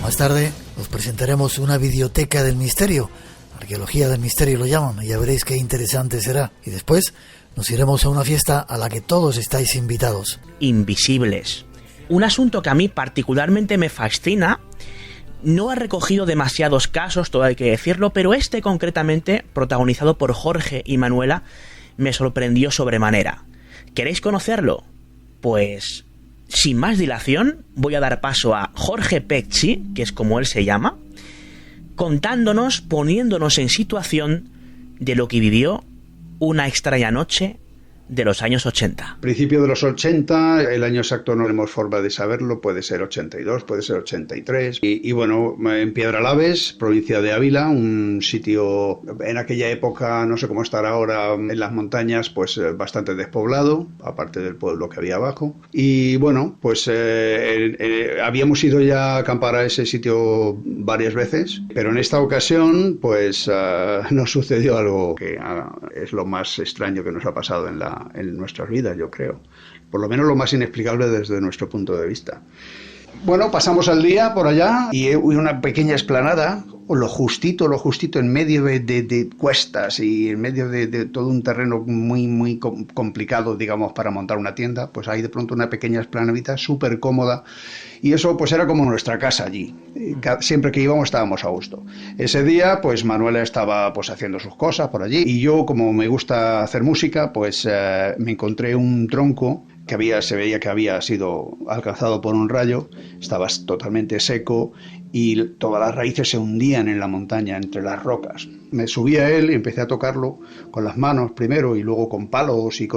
Más tarde os presentaremos una videoteca del misterio, arqueología del misterio lo llaman, y ya veréis qué interesante será. Y después nos iremos a una fiesta a la que todos estáis invitados. Invisibles. Un asunto que a mí particularmente me fascina. No he recogido demasiados casos, todo hay que decirlo, pero este concretamente, protagonizado por Jorge y Manuela, me sorprendió sobremanera. ¿Queréis conocerlo? Pues, sin más dilación, voy a dar paso a Jorge Pecci, que es como él se llama, contándonos, poniéndonos en situación de lo que vivió una extraña noche de los años 80. Principio de los 80, el año exacto no tenemos forma de saberlo, puede ser 82, puede ser 83. Y bueno, en Piedralaves, provincia de Ávila, un sitio en aquella época, no sé cómo estará ahora, en las montañas, pues bastante despoblado, aparte del pueblo que había abajo. Y bueno, pues habíamos ido ya a acampar a ese sitio varias veces, pero en esta ocasión, pues nos sucedió algo que es lo más extraño que nos ha pasado en nuestras vidas, yo creo. Por lo menos lo más inexplicable desde nuestro punto de vista. Bueno, pasamos el día por allá y una pequeña explanada, lo justito en medio de cuestas y en medio de todo un terreno muy complicado, digamos, para montar una tienda. Pues hay de pronto una pequeña explanadita súper cómoda, y eso pues era como nuestra casa allí. Siempre que íbamos estábamos a gusto. Ese día pues Manuela estaba pues haciendo sus cosas por allí, y yo, como me gusta hacer música, pues me encontré un tronco que se veía que había sido alcanzado por un rayo, estaba totalmente seco y todas las raíces se hundían en la montaña, entre las rocas. Me subí a él y empecé a tocarlo con las manos primero y luego con palos y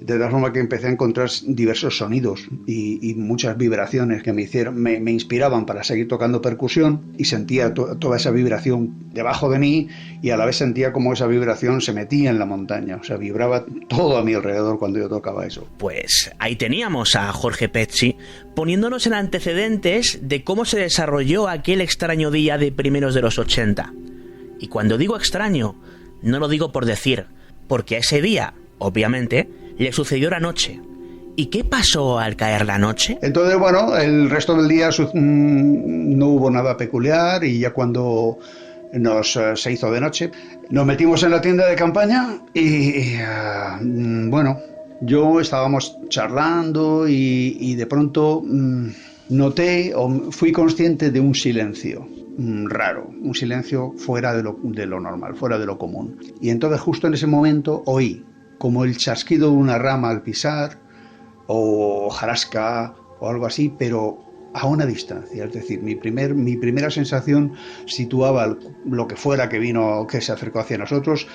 de la forma que empecé a encontrar diversos sonidos y muchas vibraciones que me inspiraban para seguir tocando percusión, y sentía toda esa vibración debajo de mí, y a la vez sentía como esa vibración se metía en la montaña, o sea, vibraba todo a mi alrededor cuando yo tocaba eso. Pues ahí teníamos a Jorge Pecci poniéndonos en antecedentes de cómo se desarrolló aquel extraño día de primeros de los 80. Y cuando digo extraño, no lo digo por decir, porque ese día, obviamente, le sucedió la noche. ¿Y qué pasó al caer la noche? Entonces, bueno, el resto del día no hubo nada peculiar, y ya cuando se hizo de noche, nos metimos en la tienda de campaña y bueno, estábamos charlando y de pronto noté o fui consciente de un silencio raro, un silencio fuera de lo normal, fuera de lo común. Y entonces justo en ese momento oí como el chasquido de una rama al pisar, o hojarasca o algo así, pero a una distancia. Es decir, mi primera sensación situaba lo que fuera que se acercó hacia nosotros,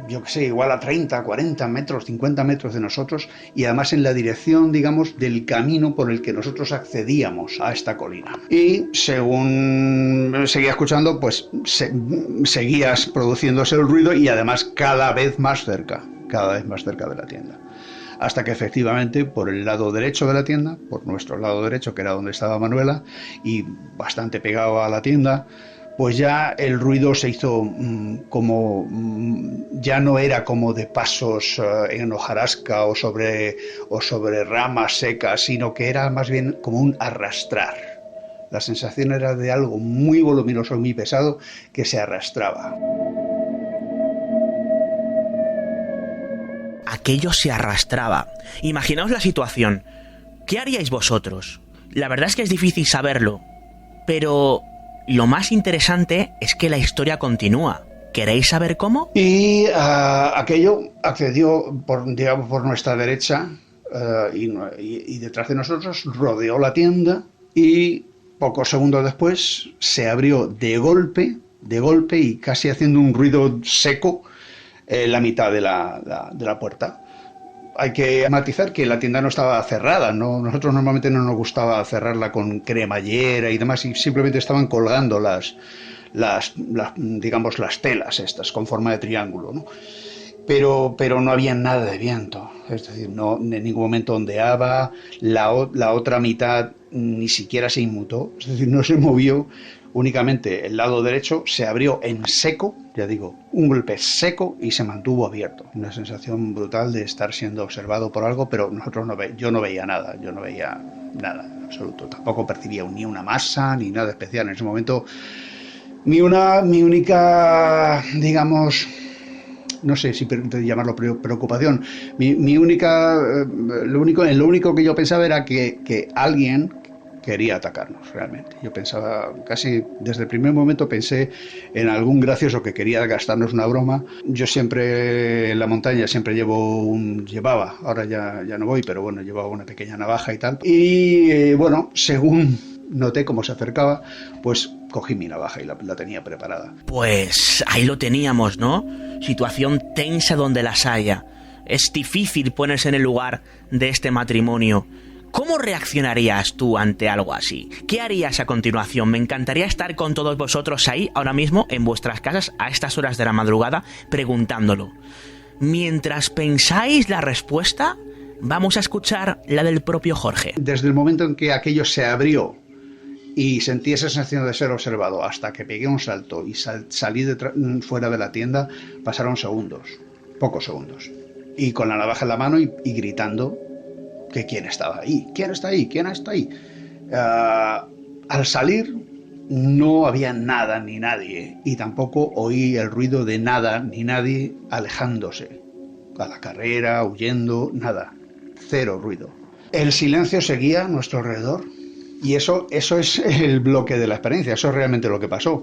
yo qué sé, igual a 30, 40 metros, 50 metros de nosotros, y además en la dirección, digamos, del camino por el que nosotros accedíamos a esta colina. Y según seguía escuchando, pues seguía produciéndose el ruido, y además cada vez más cerca de la tienda. Hasta que efectivamente por el lado derecho de la tienda, por nuestro lado derecho, que era donde estaba Manuela, y bastante pegado a la tienda, pues ya el ruido se hizo ya no era como de pasos en hojarasca o sobre ramas secas, sino que era más bien como un arrastrar. La sensación era de algo muy voluminoso, muy pesado, que se arrastraba. Aquello se arrastraba. Imaginaos la situación. ¿Qué haríais vosotros? La verdad es que es difícil saberlo, pero lo más interesante es que la historia continúa. ¿Queréis saber cómo? Y aquello accedió por nuestra derecha y detrás de nosotros, rodeó la tienda y pocos segundos después se abrió de golpe y casi haciendo un ruido seco la mitad de la puerta. Hay que matizar que la tienda no estaba cerrada, ¿no? Nosotros normalmente no nos gustaba cerrarla con cremallera y demás, y simplemente estaban colgando las telas estas con forma de triángulo, ¿no? Pero no había nada de viento, es decir, no, en ningún momento ondeaba, la otra mitad ni siquiera se inmutó, es decir, no se movió. Únicamente el lado derecho se abrió en seco, ya digo, un golpe seco y se mantuvo abierto. Una sensación brutal de estar siendo observado por algo, pero yo no veía nada en absoluto. Tampoco percibía ni una masa ni nada especial en ese momento. Mi única, digamos, no sé si llamarlo preocupación, lo único que yo pensaba era que alguien quería atacarnos realmente. Yo pensaba, casi desde el primer momento pensé en algún gracioso que quería gastarnos una broma. Yo siempre en la montaña siempre llevaba, ahora ya no voy, pero bueno, llevaba una pequeña navaja y tal. Y bueno, según noté cómo se acercaba, pues cogí mi navaja y la tenía preparada. Pues ahí lo teníamos, ¿no? Situación tensa donde las haya. Es difícil ponerse en el lugar de este matrimonio. ¿Cómo reaccionarías tú ante algo así? ¿Qué harías a continuación? Me encantaría estar con todos vosotros ahí, ahora mismo, en vuestras casas, a estas horas de la madrugada, preguntándolo. Mientras pensáis la respuesta, vamos a escuchar la del propio Jorge. Desde el momento en que aquello se abrió y sentí esa sensación de ser observado hasta que pegué un salto y salí fuera de la tienda, pasaron pocos segundos. Y con la navaja en la mano y gritando que quién estaba ahí, quién está ahí. Al salir no había nada ni nadie y tampoco oí el ruido de nada ni nadie alejándose a la carrera, huyendo, nada, cero ruido. El silencio seguía a nuestro alrededor y eso es el bloque de la experiencia, eso es realmente lo que pasó.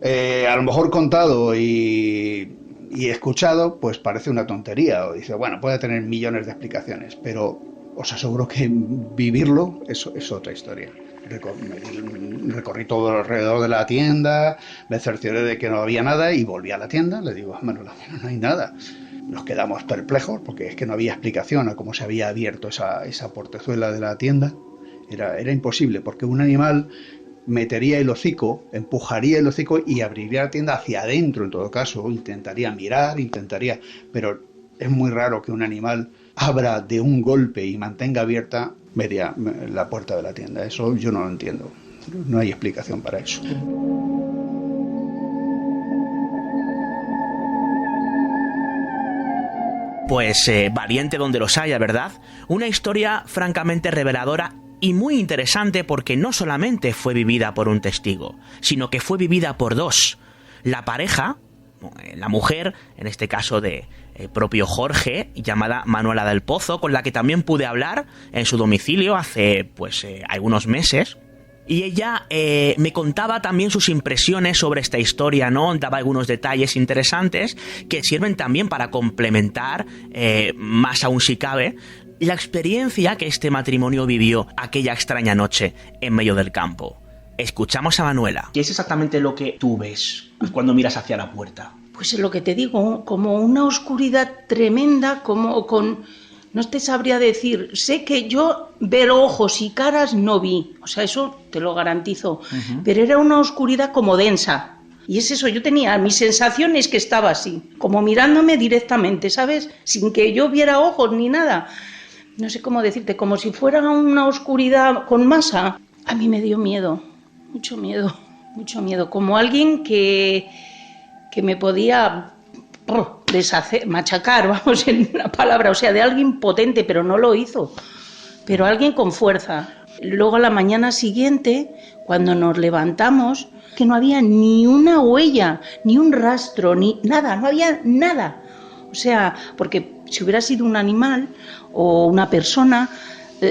A lo mejor contado y escuchado pues parece una tontería, o dice, bueno, puede tener millones de explicaciones, pero os aseguro que vivirlo es otra historia. Recorrí todo alrededor de la tienda, me cercioré de que no había nada y volví a la tienda. Le digo, bueno, no hay nada. Nos quedamos perplejos porque es que no había explicación a cómo se había abierto esa portezuela de la tienda. Era imposible porque un animal metería el hocico, empujaría el hocico y abriría la tienda hacia adentro en todo caso. Intentaría mirar, pero es muy raro que un animal abra de un golpe y mantenga abierta la puerta de la tienda. Eso yo no lo entiendo. No hay explicación para eso. Pues valiente donde los haya, ¿verdad? Una historia francamente reveladora y muy interesante porque no solamente fue vivida por un testigo, sino que fue vivida por dos. La pareja, la mujer, en este caso de propio Jorge, llamada Manuela del Pozo, con la que también pude hablar en su domicilio hace algunos meses. Y ella me contaba también sus impresiones sobre esta historia, ¿no? Daba algunos detalles interesantes que sirven también para complementar, más aún si cabe, la experiencia que este matrimonio vivió aquella extraña noche en medio del campo. Escuchamos a Manuela. ¿Qué es exactamente lo que tú ves cuando miras hacia la puerta? Pues es lo que te digo, como una oscuridad tremenda, como con... No te sabría decir, sé que yo ver ojos y caras no vi, o sea, eso te lo garantizo, pero era una oscuridad como densa. Y es eso, yo tenía, mi sensación es que estaba así, como mirándome directamente, ¿sabes? Sin que yo viera ojos ni nada. No sé cómo decirte, como si fuera una oscuridad con masa. A mí me dio miedo, mucho miedo. mucho miedo, como alguien que me podía deshacer, machacar, vamos, en una palabra, o sea, de alguien potente, pero no lo hizo, pero alguien con fuerza. Luego a la mañana siguiente, cuando nos levantamos, que no había ni una huella, ni un rastro, ni nada, no había nada. O sea, porque si hubiera sido un animal o una persona,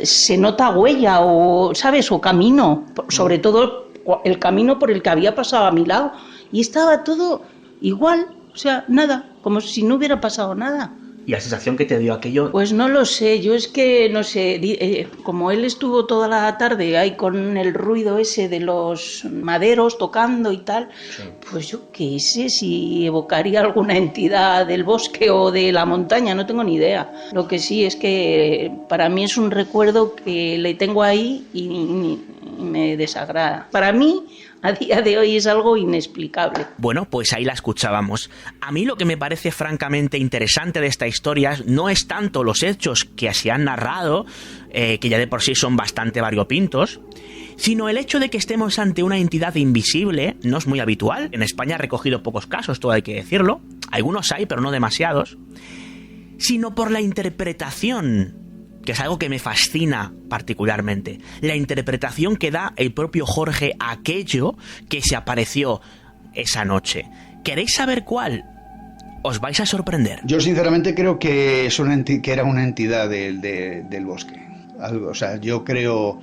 se nota huella o, ¿sabes?, o camino, sobre todo el camino por el que había pasado a mi lado. Y estaba todo igual, o sea, nada, como si no hubiera pasado nada. ¿Y la sensación que te dio aquello? Pues no lo sé, yo es que, no sé, como él estuvo toda la tarde ahí con el ruido ese de los maderos tocando y tal, sí, pues yo qué sé si evocaría alguna entidad del bosque o de la montaña, no tengo ni idea. Lo que sí es que para mí es un recuerdo que le tengo ahí y me desagrada. Para mí, a día de hoy, es algo inexplicable. Bueno, pues ahí la escuchábamos. A mí lo que me parece francamente interesante de esta historia no es tanto los hechos que se han narrado, que ya de por sí son bastante variopintos, sino el hecho de que estemos ante una entidad invisible. No es muy habitual. En España ha recogido pocos casos, todo hay que decirlo. Algunos hay, pero no demasiados. Sino por la interpretación, que es algo que me fascina particularmente. La interpretación que da el propio Jorge a aquello que se apareció esa noche. ¿Queréis saber cuál? Os vais a sorprender. Yo sinceramente creo que es que era una entidad del bosque. Algo, o sea, yo creo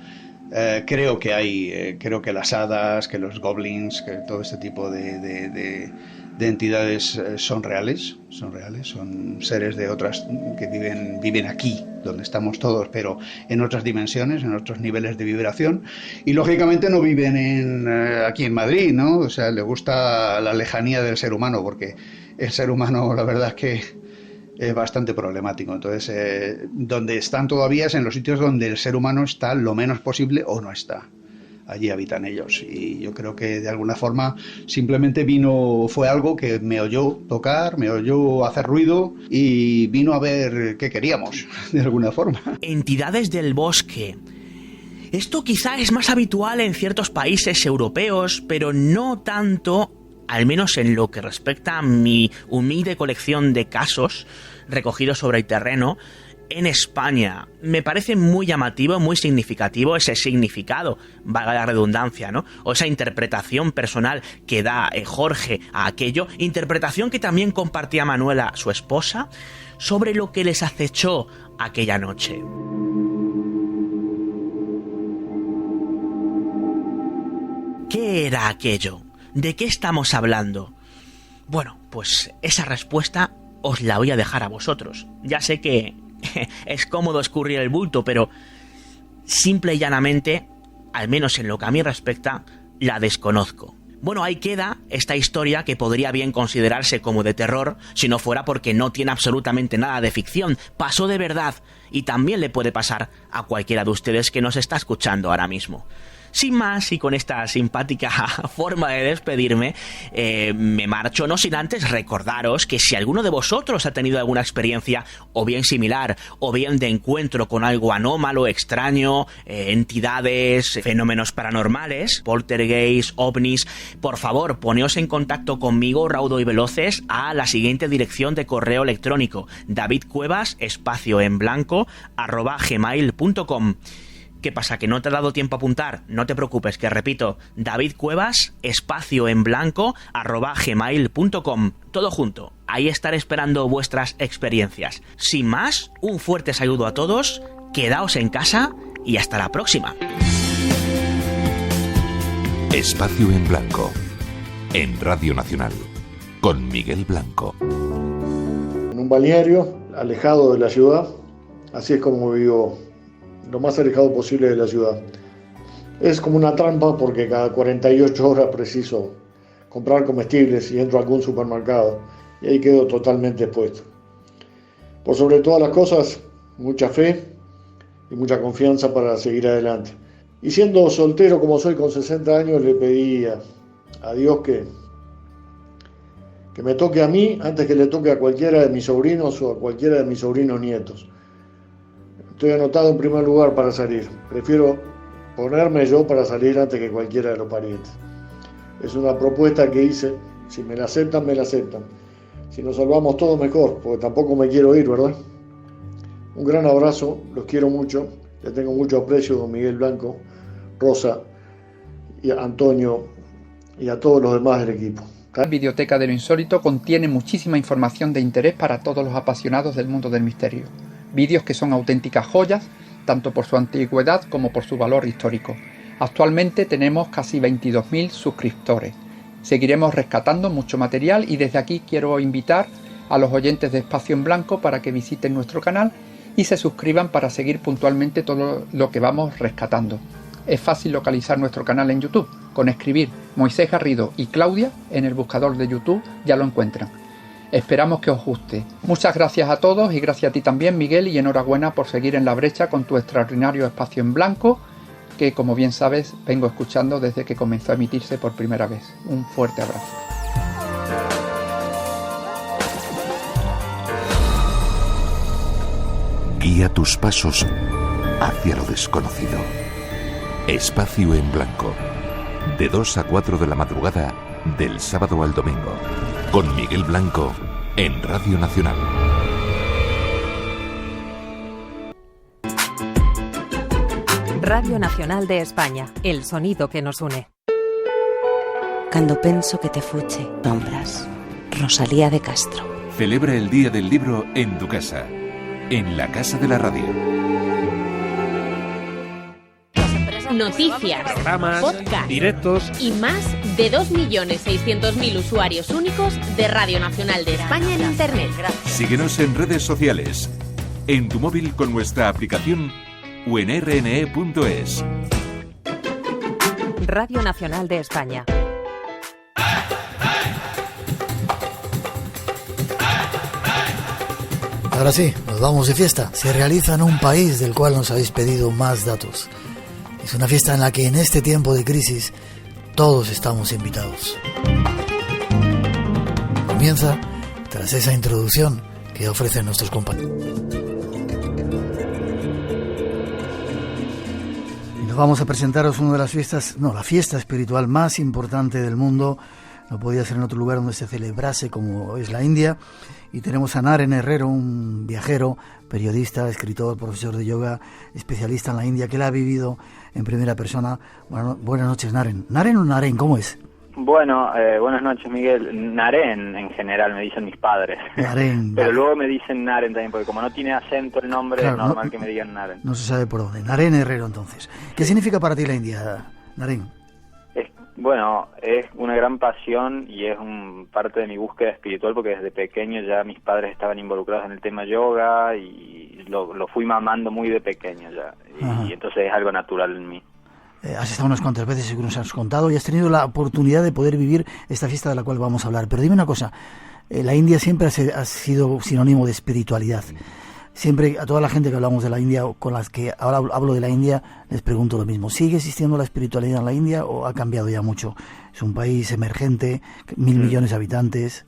que hay, creo que las hadas, que los goblins, que todo este tipo de entidades son reales, son seres de otras que viven aquí, donde estamos todos, pero en otras dimensiones, en otros niveles de vibración, y lógicamente no viven aquí en Madrid, ¿no? O sea, le gusta la lejanía del ser humano, porque el ser humano, la verdad es que es bastante problemático. Entonces, donde están todavía es en los sitios donde el ser humano está lo menos posible o no está. Allí habitan ellos, y yo creo que de alguna forma simplemente fue algo que me oyó tocar, me oyó hacer ruido y vino a ver qué queríamos, de alguna forma. Entidades del bosque. Esto quizá es más habitual en ciertos países europeos, pero no tanto, al menos en lo que respecta a mi humilde colección de casos recogidos sobre el terreno, en España. Me parece muy llamativo, muy significativo ese significado, valga la redundancia, ¿no? O esa interpretación personal que da Jorge a aquello, interpretación que también compartía Manuela, su esposa, sobre lo que les acechó aquella noche. ¿Qué era aquello? ¿De qué estamos hablando? Bueno, pues esa respuesta os la voy a dejar a vosotros. Ya sé que es cómodo escurrir el bulto, pero simple y llanamente, al menos en lo que a mí respecta, la desconozco. Bueno, ahí queda esta historia que podría bien considerarse como de terror si no fuera porque no tiene absolutamente nada de ficción. Pasó de verdad, y también le puede pasar a cualquiera de ustedes que nos está escuchando ahora mismo. Sin más, y con esta simpática forma de despedirme, me marcho, no sin antes recordaros que si alguno de vosotros ha tenido alguna experiencia o bien similar o bien de encuentro con algo anómalo, extraño, entidades, fenómenos paranormales, poltergeist, ovnis, por favor, poneos en contacto conmigo, raudo y veloces, a la siguiente dirección de correo electrónico: davidcuevas_gmail.com. ¿Qué pasa? ¿Que no te ha dado tiempo a apuntar? No te preocupes, que repito, davidcuevas_gmail.com. Todo junto. Ahí estaré esperando vuestras experiencias. Sin más, un fuerte saludo a todos, quedaos en casa y hasta la próxima. Espacio en Blanco, en Radio Nacional, con Miguel Blanco. En un balneario, alejado de la ciudad, así es como vivo, lo más alejado posible de la ciudad. Es como una trampa porque cada 48 horas preciso comprar comestibles y entro a algún supermercado y ahí quedo totalmente expuesto. Por sobre todas las cosas, mucha fe y mucha confianza para seguir adelante. Y siendo soltero como soy con 60 años, le pedí a Dios que me toque a mí antes que le toque a cualquiera de mis sobrinos o a cualquiera de mis sobrinos nietos. Estoy anotado en primer lugar para salir. Prefiero ponerme yo para salir antes que cualquiera de los parientes. Es una propuesta que hice. Si me la aceptan, me la aceptan. Si nos salvamos todos, mejor, porque tampoco me quiero ir, ¿verdad? Un gran abrazo, los quiero mucho. Le tengo mucho aprecio a don Miguel Blanco, Rosa y a Antonio y a todos los demás del equipo. La Videoteca de lo Insólito contiene muchísima información de interés para todos los apasionados del mundo del misterio. Vídeos que son auténticas joyas, tanto por su antigüedad como por su valor histórico. Actualmente tenemos casi 22.000 suscriptores. Seguiremos rescatando mucho material y desde aquí quiero invitar a los oyentes de Espacio en Blanco para que visiten nuestro canal y se suscriban para seguir puntualmente todo lo que vamos rescatando. Es fácil localizar nuestro canal en YouTube. Con escribir Moisés Garrido y Claudia en el buscador de YouTube ya lo encuentran. Esperamos que os guste. Muchas gracias a todos y gracias a ti también, Miguel, y enhorabuena por seguir en la brecha con tu extraordinario Espacio en Blanco, que como bien sabes vengo escuchando desde que comenzó a emitirse por primera vez. Un fuerte abrazo. Guía tus pasos hacia lo desconocido. Espacio en Blanco. De 2 a 4 de la madrugada, del sábado al domingo. Con Miguel Blanco, en Radio Nacional. Radio Nacional de España, el sonido que nos une. Cando penso que te fuche, nombras. Rosalía de Castro. Celebra el Día del Libro en tu casa, en la Casa de la Radio. Noticias, programas, podcast, directos y más de 2.600.000 usuarios únicos de Radio Nacional de España en Internet. Síguenos en redes sociales, en tu móvil con nuestra aplicación o en rne.es. Radio Nacional de España. Ahora sí, nos vamos de fiesta. Se realiza en un país del cual nos habéis pedido más datos. Es una fiesta en la que en este tiempo de crisis todos estamos invitados. Comienza tras esa introducción que ofrecen nuestros compañeros. Y nos vamos a presentaros una de las fiestas, la fiesta espiritual más importante del mundo. No podía ser en otro lugar donde se celebrase como es la India. Y tenemos a Naren Herrero, un viajero, periodista, escritor, profesor de yoga, especialista en la India, que la ha vivido en primera persona. Bueno, buenas noches, Naren. ¿Naren o Naren? ¿Cómo es? Bueno, buenas noches, Miguel. Naren, en general, me dicen mis padres. Naren. Pero luego me dicen Naren también, porque como no tiene acento el nombre, claro, es normal que me digan Naren. No se sabe por dónde. Naren Herrero, entonces. ¿Qué significa para ti la India, Naren? Bueno, es una gran pasión y es parte de mi búsqueda espiritual, porque desde pequeño ya mis padres estaban involucrados en el tema yoga y lo fui mamando muy de pequeño ya. Y entonces es algo natural en mí. Has estado unas cuantas veces, según nos has contado, y has tenido la oportunidad de poder vivir esta fiesta de la cual vamos a hablar. Pero dime una cosa, la India siempre ha sido sinónimo de espiritualidad. Siempre a toda la gente que hablamos de la India, o con las que ahora hablo de la India, les pregunto lo mismo. ¿Sigue existiendo la espiritualidad en la India o ha cambiado ya mucho? Es un país emergente, 1.000 millones de habitantes.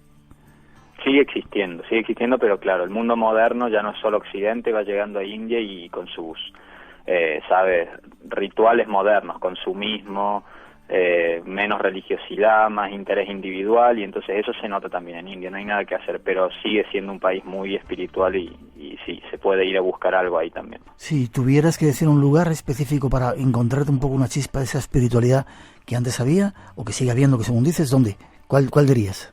Sigue existiendo, pero claro, el mundo moderno ya no es solo Occidente, va llegando a India y con sus, rituales modernos, consumismo, menos religiosidad, más interés individual, y entonces eso se nota también en India. No hay nada que hacer, pero sigue siendo un país muy espiritual y sí, se puede ir a buscar algo ahí también. Si tuvieras que decir un lugar específico para encontrarte un poco una chispa de esa espiritualidad que antes había o que sigue habiendo, que según dices, ¿dónde? ¿Cuál dirías?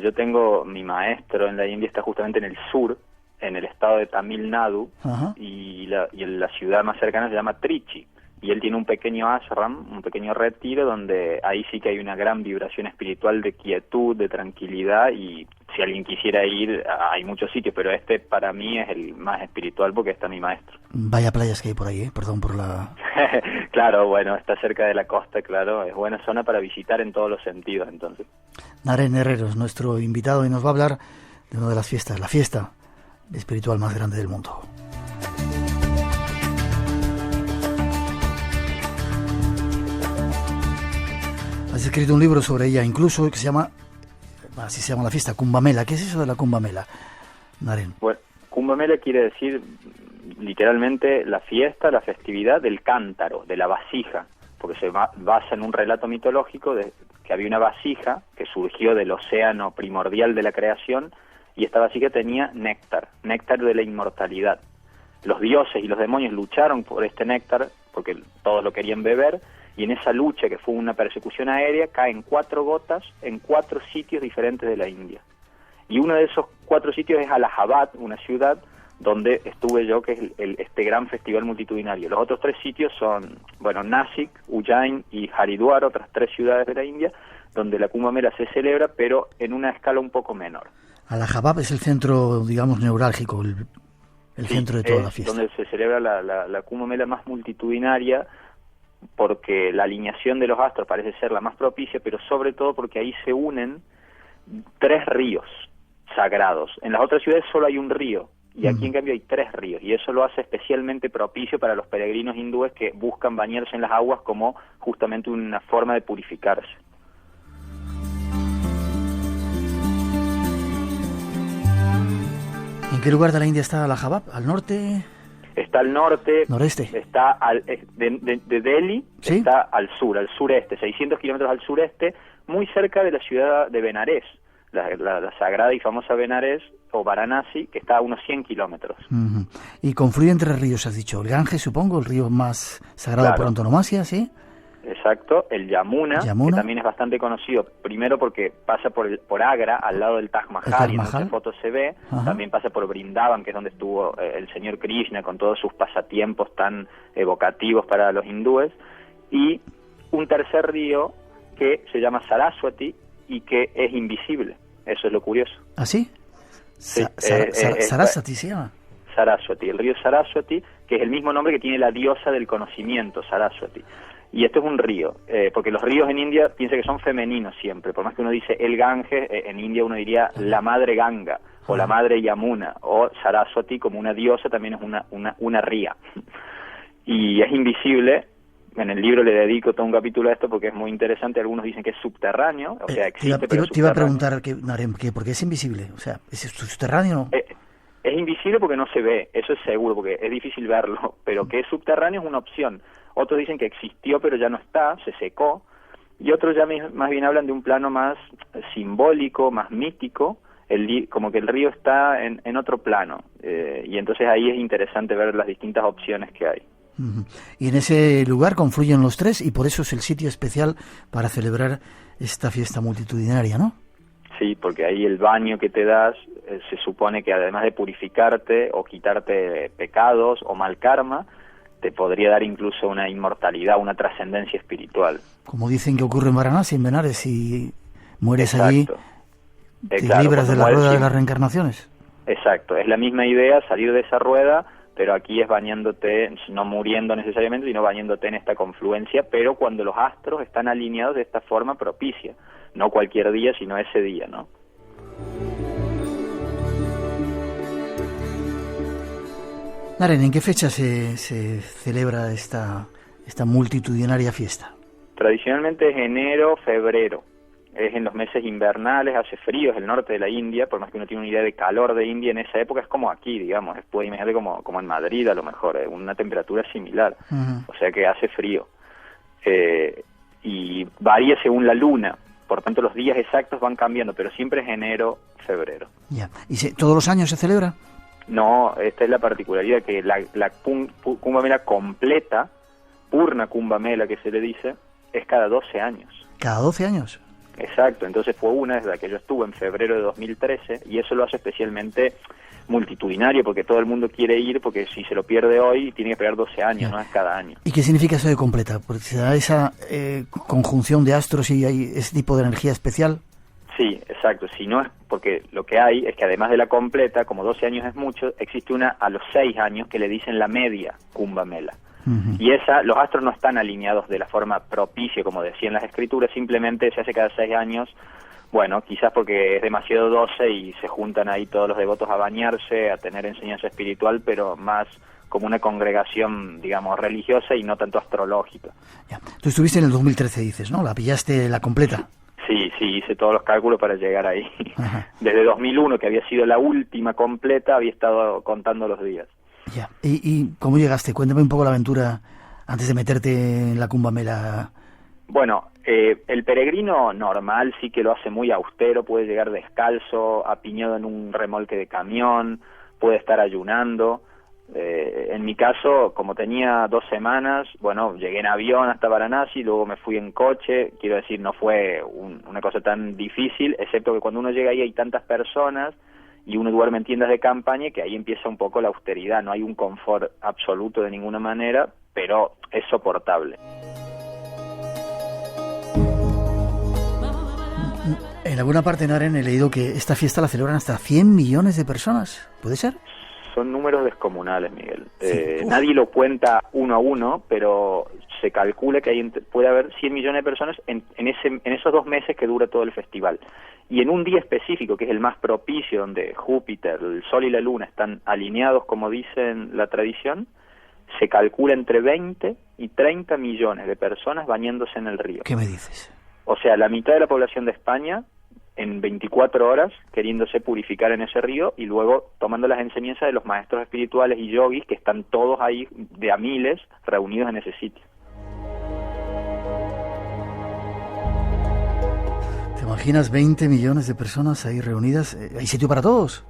Yo tengo mi maestro en la India, está justamente en el sur, en el estado de Tamil Nadu, y la ciudad más cercana se llama Trichy. Y él tiene un pequeño ashram, un pequeño retiro, donde ahí sí que hay una gran vibración espiritual de quietud, de tranquilidad, y si alguien quisiera ir, hay muchos sitios, pero este para mí es el más espiritual porque está mi maestro. Vaya playas que hay por ahí, perdón por la... Claro, bueno, está cerca de la costa, claro, es buena zona para visitar en todos los sentidos, entonces. Naren Herrero es nuestro invitado y nos va a hablar de una de las fiestas, la fiesta espiritual más grande del mundo. Has escrito un libro sobre ella, incluso, que se llama, así se llama la fiesta, Kumbh Mela. ¿Qué es eso de la Kumbh Mela, Naren? Bueno, Kumbh Mela quiere decir literalmente la fiesta, la festividad del cántaro, de la vasija. porque se basa en un relato mitológico de que había una vasija que surgió del océano primordial de la creación, y esta vasija tenía néctar de la inmortalidad. Los dioses y los demonios lucharon por este néctar porque todos lo querían beber, y en esa lucha, que fue una persecución aérea, caen 4 gotas en 4 sitios diferentes de la India. Y uno de esos 4 sitios es Allahabad, una ciudad donde estuve yo, que es este gran festival multitudinario. Los otros 3 sitios son, Nashik, Ujjain y Haridwar, otras 3 ciudades de la India, donde la Kumbh Mela se celebra, pero en una escala un poco menor. Allahabad es el centro, digamos, neurálgico, el centro de toda la fiesta. Donde se celebra la Kumbh Mela más multitudinaria, porque la alineación de los astros parece ser la más propicia, pero sobre todo porque ahí se unen 3 ríos sagrados. En las otras ciudades solo hay un río, y aquí en cambio hay 3 ríos, y eso lo hace especialmente propicio para los peregrinos hindúes que buscan bañarse en las aguas como justamente una forma de purificarse. ¿En qué lugar de la India está Allahabad? ¿Al norte? Está al norte, noreste. Está de Delhi, ¿sí? Está al sureste, 600 kilómetros al sureste, muy cerca de la ciudad de Benares, la sagrada y famosa Benares, o Varanasi, que está a unos 100 kilómetros. Y confluyen 3 ríos, has dicho. El Ganges, supongo, el río más sagrado por antonomasia, ¿sí? Exacto, el Yamuna, que también es bastante conocido, primero porque pasa por Agra, al lado del Taj Mahal, y en muchas fotos se ve. También pasa por Brindavan, que es donde estuvo el señor Krishna, con todos sus pasatiempos tan evocativos para los hindúes. Y un tercer río que se llama Saraswati y que es invisible. Eso es lo curioso. ¿Ah, sí? Saraswati se llama. Saraswati, el río Saraswati, que es el mismo nombre que tiene la diosa del conocimiento, Saraswati. Y esto es un río, porque los ríos en India piensa que son femeninos siempre, por más que uno dice el Ganges, en India uno diría la madre Ganga, o la madre Yamuna, o Saraswati como una diosa también es una ría. Y es invisible. En el libro le dedico todo un capítulo a esto porque es muy interesante. Algunos dicen que es subterráneo, o sea, existe, pero te iba a preguntar, ¿por qué es invisible? O sea, ¿es subterráneo? Es invisible porque no se ve, eso es seguro, porque es difícil verlo, pero que es subterráneo es una opción. Otros dicen que existió pero ya no está, se secó, y otros ya más bien hablan de un plano más simbólico, más mítico, como que el río está en otro plano, y entonces ahí es interesante ver las distintas opciones que hay. Y en ese lugar confluyen los 3 y por eso es el sitio especial para celebrar esta fiesta multitudinaria, ¿no? Sí, porque ahí el baño que te das se supone que además de purificarte o quitarte pecados o mal karma, te podría dar incluso una inmortalidad, una trascendencia espiritual. Como dicen que ocurre en Varanasi, en Benares, si mueres allí, te libras de la rueda de las reencarnaciones. Exacto, es la misma idea, salir de esa rueda, pero aquí es bañándote, no muriendo necesariamente, sino bañándote en esta confluencia, pero cuando los astros están alineados de esta forma propicia, no cualquier día, sino ese día, ¿no? Naren, ¿en qué fecha se celebra esta multitudinaria fiesta? Tradicionalmente es enero, febrero. Es en los meses invernales, hace frío, es el norte de la India, por más que uno tiene una idea de calor de India en esa época, es como aquí, digamos, puede imaginarse como en Madrid a lo mejor, una temperatura similar, o sea que hace frío. Y varía según la luna, por tanto los días exactos van cambiando, pero siempre es enero, febrero. Ya. ¿Y todos los años se celebra? No, esta es la particularidad, que la Kumbh Mela completa, Purna Kumbh Mela que se le dice, es cada 12 años. ¿Cada 12 años? Exacto, entonces fue una desde la que yo estuve en febrero de 2013 y eso lo hace especialmente multitudinario porque todo el mundo quiere ir, porque si se lo pierde hoy tiene que esperar 12 años, no es cada año. ¿Y qué significa eso de completa? Porque se da esa conjunción de astros y hay ese tipo de energía especial. Sí, exacto, si no es porque lo que hay es que además de la completa, como 12 años es mucho, existe una a los 6 años que le dicen la media Kumbh Mela. Y los astros no están alineados de la forma propicia, como decían las escrituras, simplemente se hace cada 6 años, bueno, quizás porque es demasiado 12 y se juntan ahí todos los devotos a bañarse, a tener enseñanza espiritual, pero más como una congregación, digamos, religiosa y no tanto astrológica. Ya. Tú estuviste en el 2013, dices, ¿no? ¿La pillaste la completa? Sí, hice todos los cálculos para llegar ahí. Desde 2001, que había sido la última completa, había estado contando los días. Ya. ¿Y cómo llegaste? Cuéntame un poco la aventura antes de meterte en la Kumbh-Mela? Bueno, el peregrino normal sí que lo hace muy austero, puede llegar descalzo, apiñado en un remolque de camión, puede estar ayunando. En mi caso, como tenía 2 semanas, bueno, llegué en avión hasta Varanasi, luego me fui en coche. Quiero decir, no fue una cosa tan difícil, excepto que cuando uno llega ahí hay tantas personas y uno duerme en tiendas de campaña, que ahí empieza un poco la austeridad. No hay un confort absoluto de ninguna manera, pero es soportable. En alguna parte, Naren, he leído que esta fiesta la celebran hasta 100 millones de personas. ¿Puede ser? Son números descomunales, Miguel. Sí. Nadie lo cuenta uno a uno, pero se calcula que puede haber 100 millones de personas en esos 2 meses que dura todo el festival. Y en un día específico, que es el más propicio, donde Júpiter, el Sol y la Luna están alineados, como dicen la tradición, se calcula entre 20 y 30 millones de personas bañándose en el río. ¿Qué me dices? O sea, la mitad de la población de España en 24 horas queriéndose purificar en ese río, y luego tomando las enseñanzas de los maestros espirituales y yogis que están todos ahí de a miles reunidos en ese sitio. ¿Te imaginas 20 millones de personas ahí reunidas? ¿Hay sitio para todos?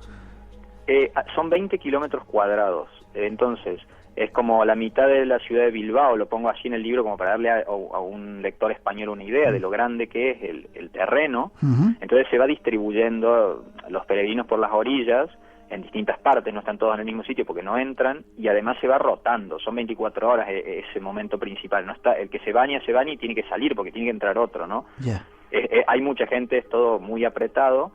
Son 20 kilómetros cuadrados, entonces es como la mitad de la ciudad de Bilbao. Lo pongo así en el libro como para darle a un lector español una idea de lo grande que es el terreno. Entonces se va distribuyendo los peregrinos por las orillas en distintas partes, no están todos en el mismo sitio porque no entran, y además se va rotando. Son 24 horas ese momento principal. No está el que se baña y tiene que salir porque tiene que entrar otro, ¿no? Hay mucha gente, es todo muy apretado.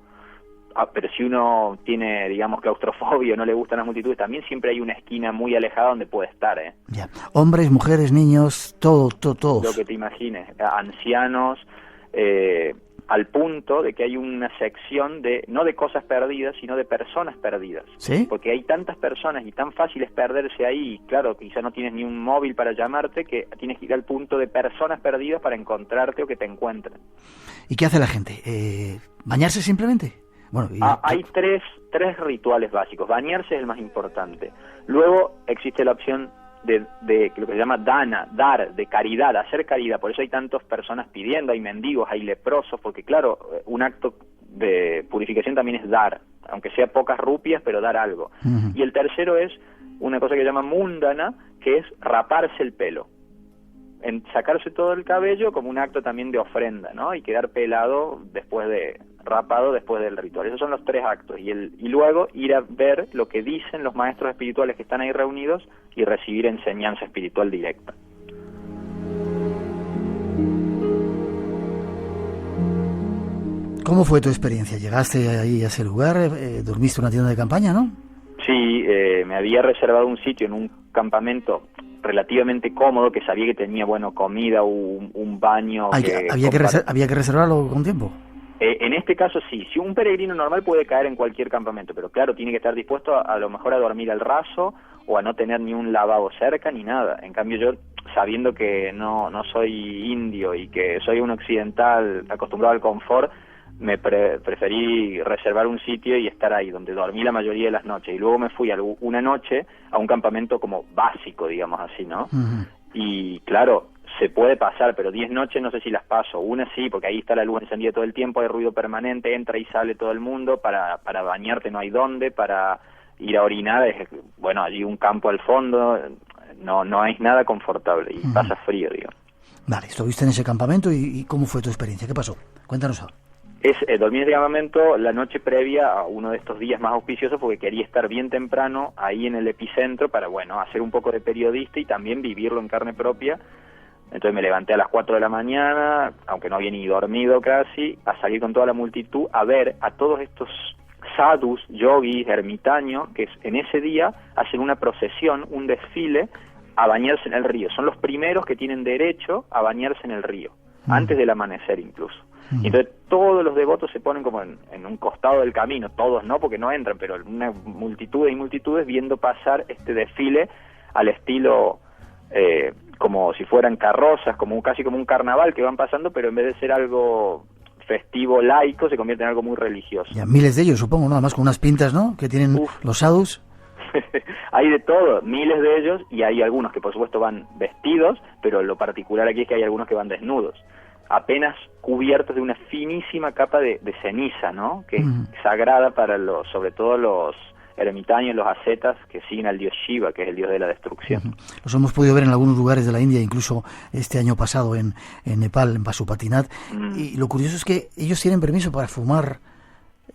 Pero si uno tiene, digamos, claustrofobia, no le gustan las multitudes, también siempre hay una esquina muy alejada donde puede estar, ¿eh? Ya. Hombres, mujeres, niños, todos. Lo que te imagines, ancianos, al punto de que hay una sección no de cosas perdidas, sino de personas perdidas. ¿Sí? Porque hay tantas personas y tan fáciles perderse ahí, y claro, quizá no tienes ni un móvil para llamarte, que tienes que ir al punto de personas perdidas para encontrarte o que te encuentren. ¿Y qué hace la gente? ¿Bañarse simplemente? Bueno, hay tres rituales básicos. Bañarse es el más importante. Luego existe la opción de lo que se llama dana, dar, de caridad, hacer caridad. Por eso hay tantas personas pidiendo, hay mendigos, hay leprosos, porque claro, un acto de purificación también es dar, aunque sea pocas rupias, pero dar algo. Y el tercero es una cosa que se llama mundana, que es raparse el pelo. En sacarse todo el cabello como un acto también de ofrenda, ¿no? Y quedar pelado rapado después del ritual. Esos son los 3 actos. Y luego ir a ver lo que dicen los maestros espirituales que están ahí reunidos y recibir enseñanza espiritual directa. ¿Cómo fue tu experiencia? ¿Llegaste ahí a ese lugar? ¿Dormiste en una tienda de campaña, no? Sí, me había reservado un sitio en un campamento relativamente cómodo, que sabía que tenía, comida, un baño. ¿Había que reservarlo con tiempo? En este caso sí. Si un peregrino normal puede caer en cualquier campamento, pero claro, tiene que estar dispuesto a lo mejor a dormir al raso o a no tener ni un lavabo cerca ni nada. En cambio yo, sabiendo que no soy indio y que soy un occidental acostumbrado al confort, me preferí reservar un sitio y estar ahí, donde dormí la mayoría de las noches. Y luego me fui una noche a un campamento como básico, digamos así, ¿no? Y claro, se puede pasar, pero 10 noches no sé si las paso. Una sí, porque ahí está la luz encendida todo el tiempo, hay ruido permanente, entra y sale todo el mundo. Para bañarte no hay dónde, para ir a orinar allí un campo al fondo, no hay nada confortable y pasa frío, digo. Vale, estuviste en ese campamento y ¿cómo fue tu experiencia? ¿Qué pasó? Cuéntanos ahora. Dormí en ese campamento la noche previa a uno de estos días más auspiciosos, porque quería estar bien temprano ahí en el epicentro para, hacer un poco de periodista y también vivirlo en carne propia. Entonces me levanté a las 4 de la mañana, aunque no había ni dormido casi, a salir con toda la multitud a ver a todos estos sadhus, yogis, ermitaños, que en ese día hacen una procesión, un desfile, a bañarse en el río. Son los primeros que tienen derecho a bañarse en el río, antes del amanecer incluso. Y entonces todos los devotos se ponen como en un costado del camino, todos no, porque no entran, pero una multitud y multitudes viendo pasar este desfile al estilo como si fueran carrozas, casi como un carnaval que van pasando, pero en vez de ser algo festivo, laico, se convierte en algo muy religioso. Ya, miles de ellos, supongo, ¿no? Además con unas pintas, ¿no?, que tienen los sadhus. Hay de todo, miles de ellos, y hay algunos que por supuesto van vestidos, pero lo particular aquí es que hay algunos que van desnudos, apenas cubiertos de una finísima capa de ceniza, ¿no? Que es sagrada para sobre todo los ermitaños, los ascetas que siguen al dios Shiva, que es el dios de la destrucción. Los hemos podido ver en algunos lugares de la India, incluso este año pasado en Nepal, en Pasupatinat, y lo curioso es que ellos tienen permiso para fumar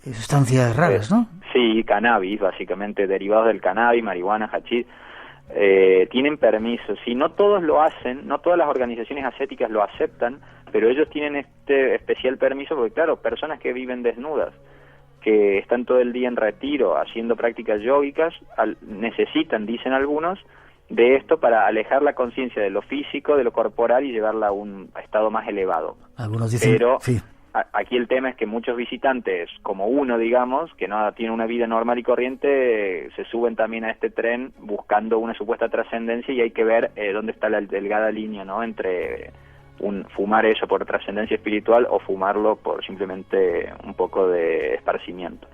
sustancias raras, ¿no? Sí, cannabis, básicamente, derivados del cannabis, marihuana, hachís, tienen permiso. Sí, no todos lo hacen, no todas las organizaciones ascéticas lo aceptan, pero ellos tienen este especial permiso porque, claro, personas que viven desnudas, que están todo el día en retiro haciendo prácticas yógicas, necesitan, dicen algunos, de esto para alejar la conciencia de lo físico, de lo corporal y llevarla a un estado más elevado. Algunos dicen, pero sí. Aquí el tema es que muchos visitantes, como uno, digamos, que no tiene una vida normal y corriente, se suben también a este tren buscando una supuesta trascendencia, y hay que ver dónde está la delgada línea, ¿no?, entre fumar eso por trascendencia espiritual o fumarlo por simplemente un poco de esparcimiento.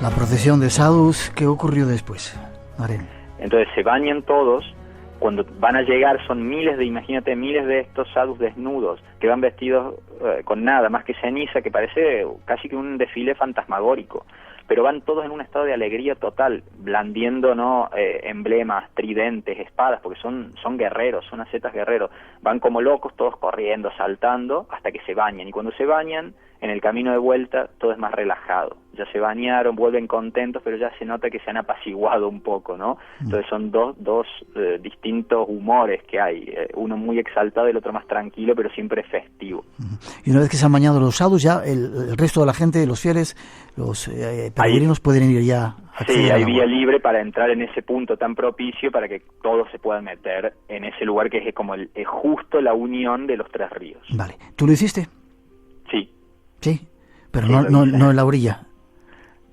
La procesión de sadhus, ¿qué ocurrió después, Maren? Entonces se bañan todos. Cuando van a llegar son miles de estos sadhus desnudos que van vestidos con nada más que ceniza, que parece casi que un desfile fantasmagórico, pero van todos en un estado de alegría total, blandiendo, ¿no?, emblemas, tridentes, espadas, porque son guerreros, son ascetas guerreros. Van como locos, todos corriendo, saltando, hasta que se bañan, y cuando se bañan, en el camino de vuelta todo es más relajado. Ya se bañaron, vuelven contentos, pero ya se nota que se han apaciguado un poco, ¿no? Entonces son dos distintos humores que hay, uno muy exaltado y el otro más tranquilo, pero siempre festivo. Y una vez que se han bañado los sadhus, ya el resto de la gente, los fieles, los peregrinos pueden ir ya. Sí, hay vía libre para entrar en ese punto tan propicio para que todos se puedan meter en ese lugar que es como justo la unión de los tres ríos. Vale. ¿Tú lo hiciste? Sí. Sí, pero sí, no en la orilla.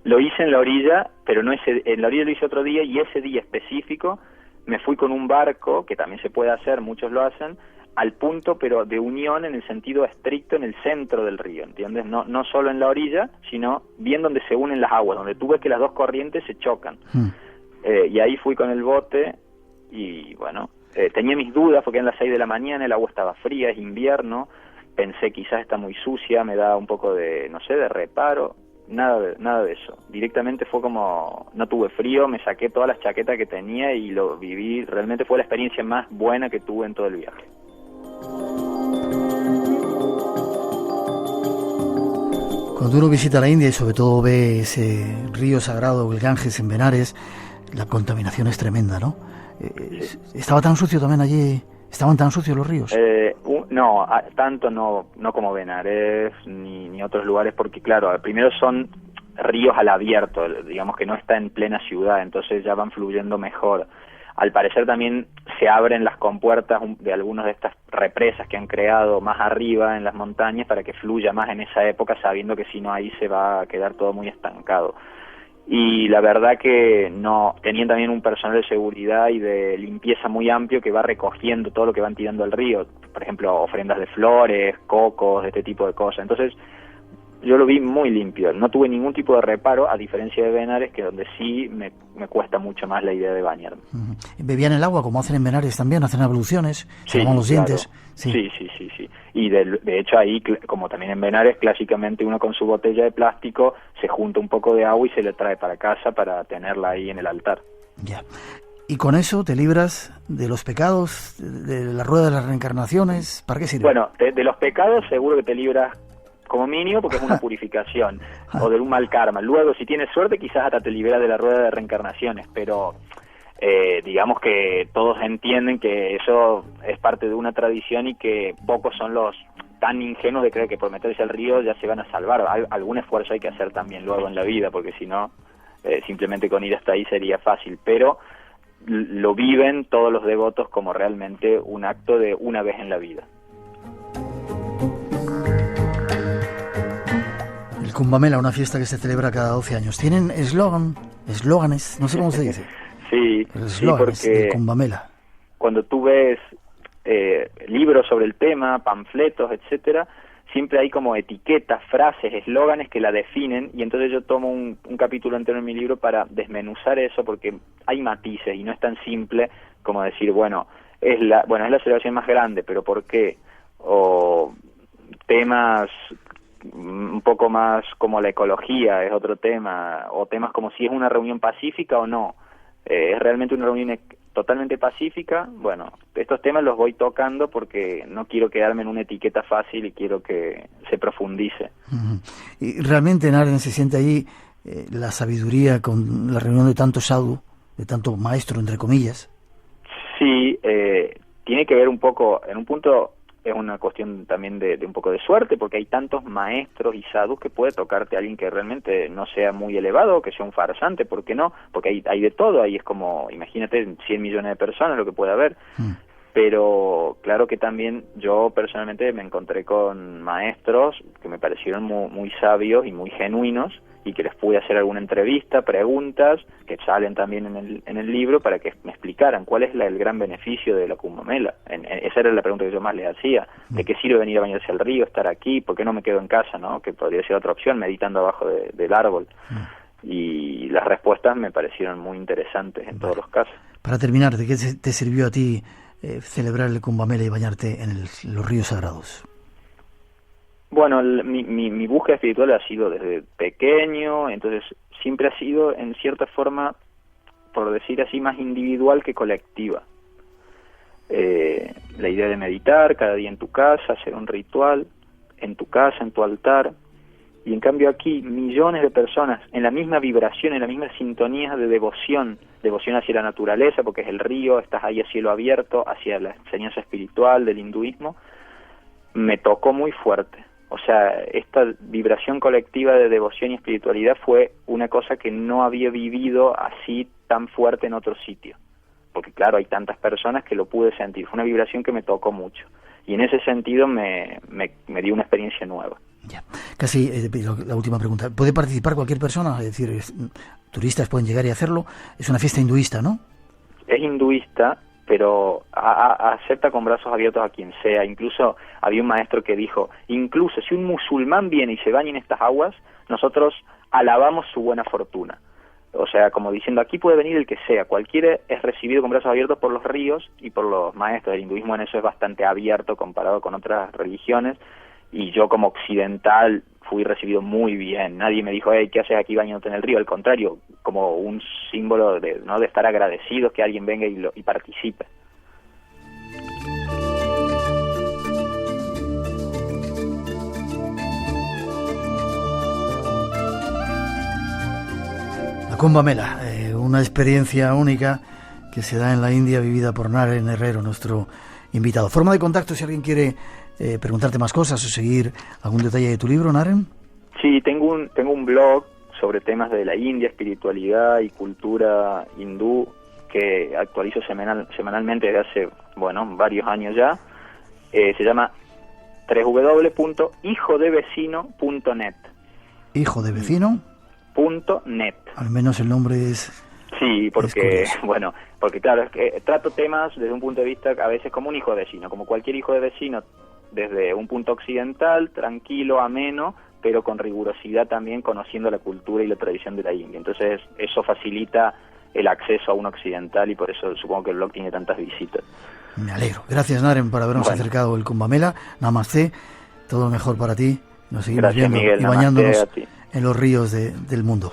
Lo hice en la orilla, pero no en la orilla lo hice otro día, y ese día específico me fui con un barco, que también se puede hacer, muchos lo hacen, al punto pero de unión en el sentido estricto en el centro del río, ¿entiendes? No solo en la orilla, sino bien donde se unen las aguas, donde tú ves que las dos corrientes se chocan. Y ahí fui con el bote y bueno, tenía mis dudas porque eran las 6 de la mañana, el agua estaba fría, es invierno, pensé quizás está muy sucia, me da un poco de, no sé, de reparo. Nada de eso. Directamente fue como, no tuve frío, me saqué todas las chaquetas que tenía y lo viví. Realmente fue la experiencia más buena que tuve en todo el viaje. Cuando uno visita la India y sobre todo ve ese río sagrado, el Ganges en Benares, la contaminación es tremenda, ¿no? ¿Estaba tan sucio también allí? ¿Estaban tan sucios los ríos? No, tanto no como Benares ni otros lugares, porque claro, primero son ríos al abierto, digamos que no está en plena ciudad, entonces ya van fluyendo mejor. Al parecer también se abren las compuertas de algunas de estas represas que han creado más arriba en las montañas para que fluya más en esa época, sabiendo que si no ahí se va a quedar todo muy estancado. Y la verdad que no tenían también un personal de seguridad y de limpieza muy amplio que va recogiendo todo lo que van tirando al río, por ejemplo, ofrendas de flores, cocos, este tipo de cosas. Entonces yo lo vi muy limpio, no tuve ningún tipo de reparo, a diferencia de Benares, que donde sí me cuesta mucho más la idea de bañarme. ¿Bebían el agua como hacen en Benares también? ¿Hacen abluciones? ¿Se lavan los dientes? Sí. Y de hecho ahí, como también en Benares, clásicamente uno con su botella de plástico se junta un poco de agua y se le trae para casa para tenerla ahí en el altar. Ya. ¿Y con eso te libras de los pecados, de la rueda de las reencarnaciones? ¿Para qué sirve? Bueno, de los pecados seguro que te libras como mínimo porque es una purificación o de un mal karma. Luego, si tienes suerte, quizás hasta te liberas de la rueda de reencarnaciones, pero digamos que todos entienden que eso es parte de una tradición y que pocos son los tan ingenuos de creer que por meterse al río ya se van a salvar. Algún esfuerzo hay que hacer también luego en la vida, porque si no, simplemente con ir hasta ahí sería fácil, pero lo viven todos los devotos como realmente un acto de una vez en la vida. El Kumbh Mela, una fiesta que se celebra cada 12 años. ¿Tienen eslóganes? No sé cómo se dice. Sí, porque del Kumbh Mela. Cuando tú ves libros sobre el tema, panfletos, etcétera, siempre hay como etiquetas, frases, eslóganes que la definen, y entonces yo tomo un capítulo entero en mi libro para desmenuzar eso, porque hay matices y no es tan simple como decir, bueno, es la celebración más grande, pero ¿por qué? O temas un poco más como la ecología es otro tema, o temas como si es una reunión pacífica o no. ¿Es realmente una reunión totalmente pacífica? Bueno, estos temas los voy tocando porque no quiero quedarme en una etiqueta fácil y quiero que se profundice. Y realmente, Naren, se siente ahí la sabiduría con la reunión de tanto sadhu, de tanto maestro, entre comillas. Sí, tiene que ver un poco, en un punto es una cuestión también de un poco de suerte, porque hay tantos maestros y sadhus que puede tocarte a alguien que realmente no sea muy elevado, que sea un farsante, ¿por qué no? Porque hay de todo, ahí es como, imagínate, 100 millones de personas lo que puede haber. Pero claro que también yo personalmente me encontré con maestros que me parecieron muy sabios y muy genuinos, y que les pude hacer alguna entrevista, preguntas, que salen también en el libro, para que me explicaran cuál es el gran beneficio de la Kumbh Mela. Esa era la pregunta que yo más les hacía: ¿de qué sirve venir a bañarse al río, estar aquí? ¿Por qué no me quedo en casa, no? Que podría ser otra opción, meditando abajo del árbol. Y las respuestas me parecieron muy interesantes en todos los casos. Para terminar, ¿de qué te sirvió a ti celebrar el Kumbh Mela y bañarte en los ríos sagrados? Bueno, mi búsqueda espiritual ha sido desde pequeño, entonces siempre ha sido, en cierta forma, por decir así, más individual que colectiva. La idea de meditar cada día en tu casa, hacer un ritual en tu casa, en tu altar, y en cambio aquí millones de personas en la misma vibración, en la misma sintonía de devoción hacia la naturaleza, porque es el río, estás ahí a cielo abierto, hacia la enseñanza espiritual del hinduismo, me tocó muy fuerte. O sea, esta vibración colectiva de devoción y espiritualidad fue una cosa que no había vivido así tan fuerte en otro sitio. Porque claro, hay tantas personas que lo pude sentir. Fue una vibración que me tocó mucho. Y en ese sentido me dio una experiencia nueva. Ya. Casi la última pregunta. ¿Puede participar cualquier persona? Es decir, turistas pueden llegar y hacerlo. Es una fiesta hinduista, ¿no? Es hinduista, pero acepta con brazos abiertos a quien sea. Incluso había un maestro que dijo, incluso si un musulmán viene y se baña en estas aguas, nosotros alabamos su buena fortuna. O sea, como diciendo, aquí puede venir el que sea, cualquiera es recibido con brazos abiertos por los ríos y por los maestros. El hinduismo en eso es bastante abierto comparado con otras religiones, y yo como occidental fui recibido muy bien. Nadie me dijo, ¿qué haces aquí bañándote en el río? Al contrario, como un símbolo de estar agradecidos que alguien venga y participe. La Kumbh Mela, una experiencia única que se da en la India, vivida por Naren Herrero, nuestro invitado. Forma de contacto si alguien quiere preguntarte más cosas o seguir algún detalle de tu libro, Naren. Sí, tengo un blog sobre temas de la India, espiritualidad y cultura hindú, que actualizo semanalmente desde hace, varios años ya. Se llama www.hijodevecino.net. ¿Hijo de vecino? .net. Al menos el nombre es... Sí, porque claro, es que trato temas desde un punto de vista a veces como un hijo de vecino, como cualquier hijo de vecino, desde un punto occidental, tranquilo, ameno, pero con rigurosidad también, conociendo la cultura y la tradición de la India. Entonces eso facilita el acceso a un occidental, y por eso supongo que el blog tiene tantas visitas. Me alegro. Gracias, Naren, por habernos acercado el Kumbh Mela. Namaste, todo lo mejor para ti. Nos seguimos viendo, Miguel, y bañándonos en los ríos del mundo.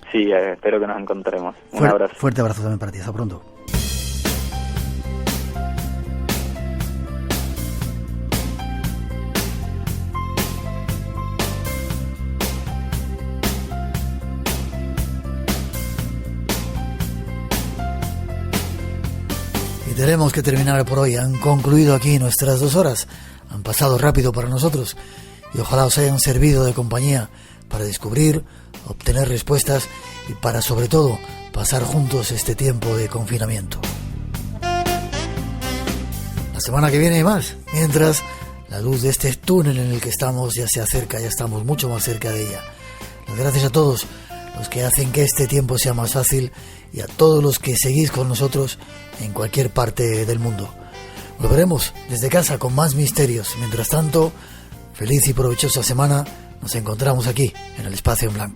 Sí, espero que nos encontremos. Un abrazo. Fuerte abrazo también para ti. Hasta pronto. Y tenemos que terminar por hoy. Han concluido aquí nuestras 2 horas. Han pasado rápido para nosotros, y ojalá os hayan servido de compañía para descubrir, obtener respuestas y para, sobre todo, pasar juntos este tiempo de confinamiento. La semana que viene hay más, mientras la luz de este túnel en el que estamos ya se acerca, ya estamos mucho más cerca de ella. Las gracias a todos los que hacen que este tiempo sea más fácil, y a todos los que seguís con nosotros en cualquier parte del mundo. Volveremos desde casa con más misterios. Mientras tanto, Feliz y provechosa semana. Nos encontramos aquí, en el Espacio en Blanco.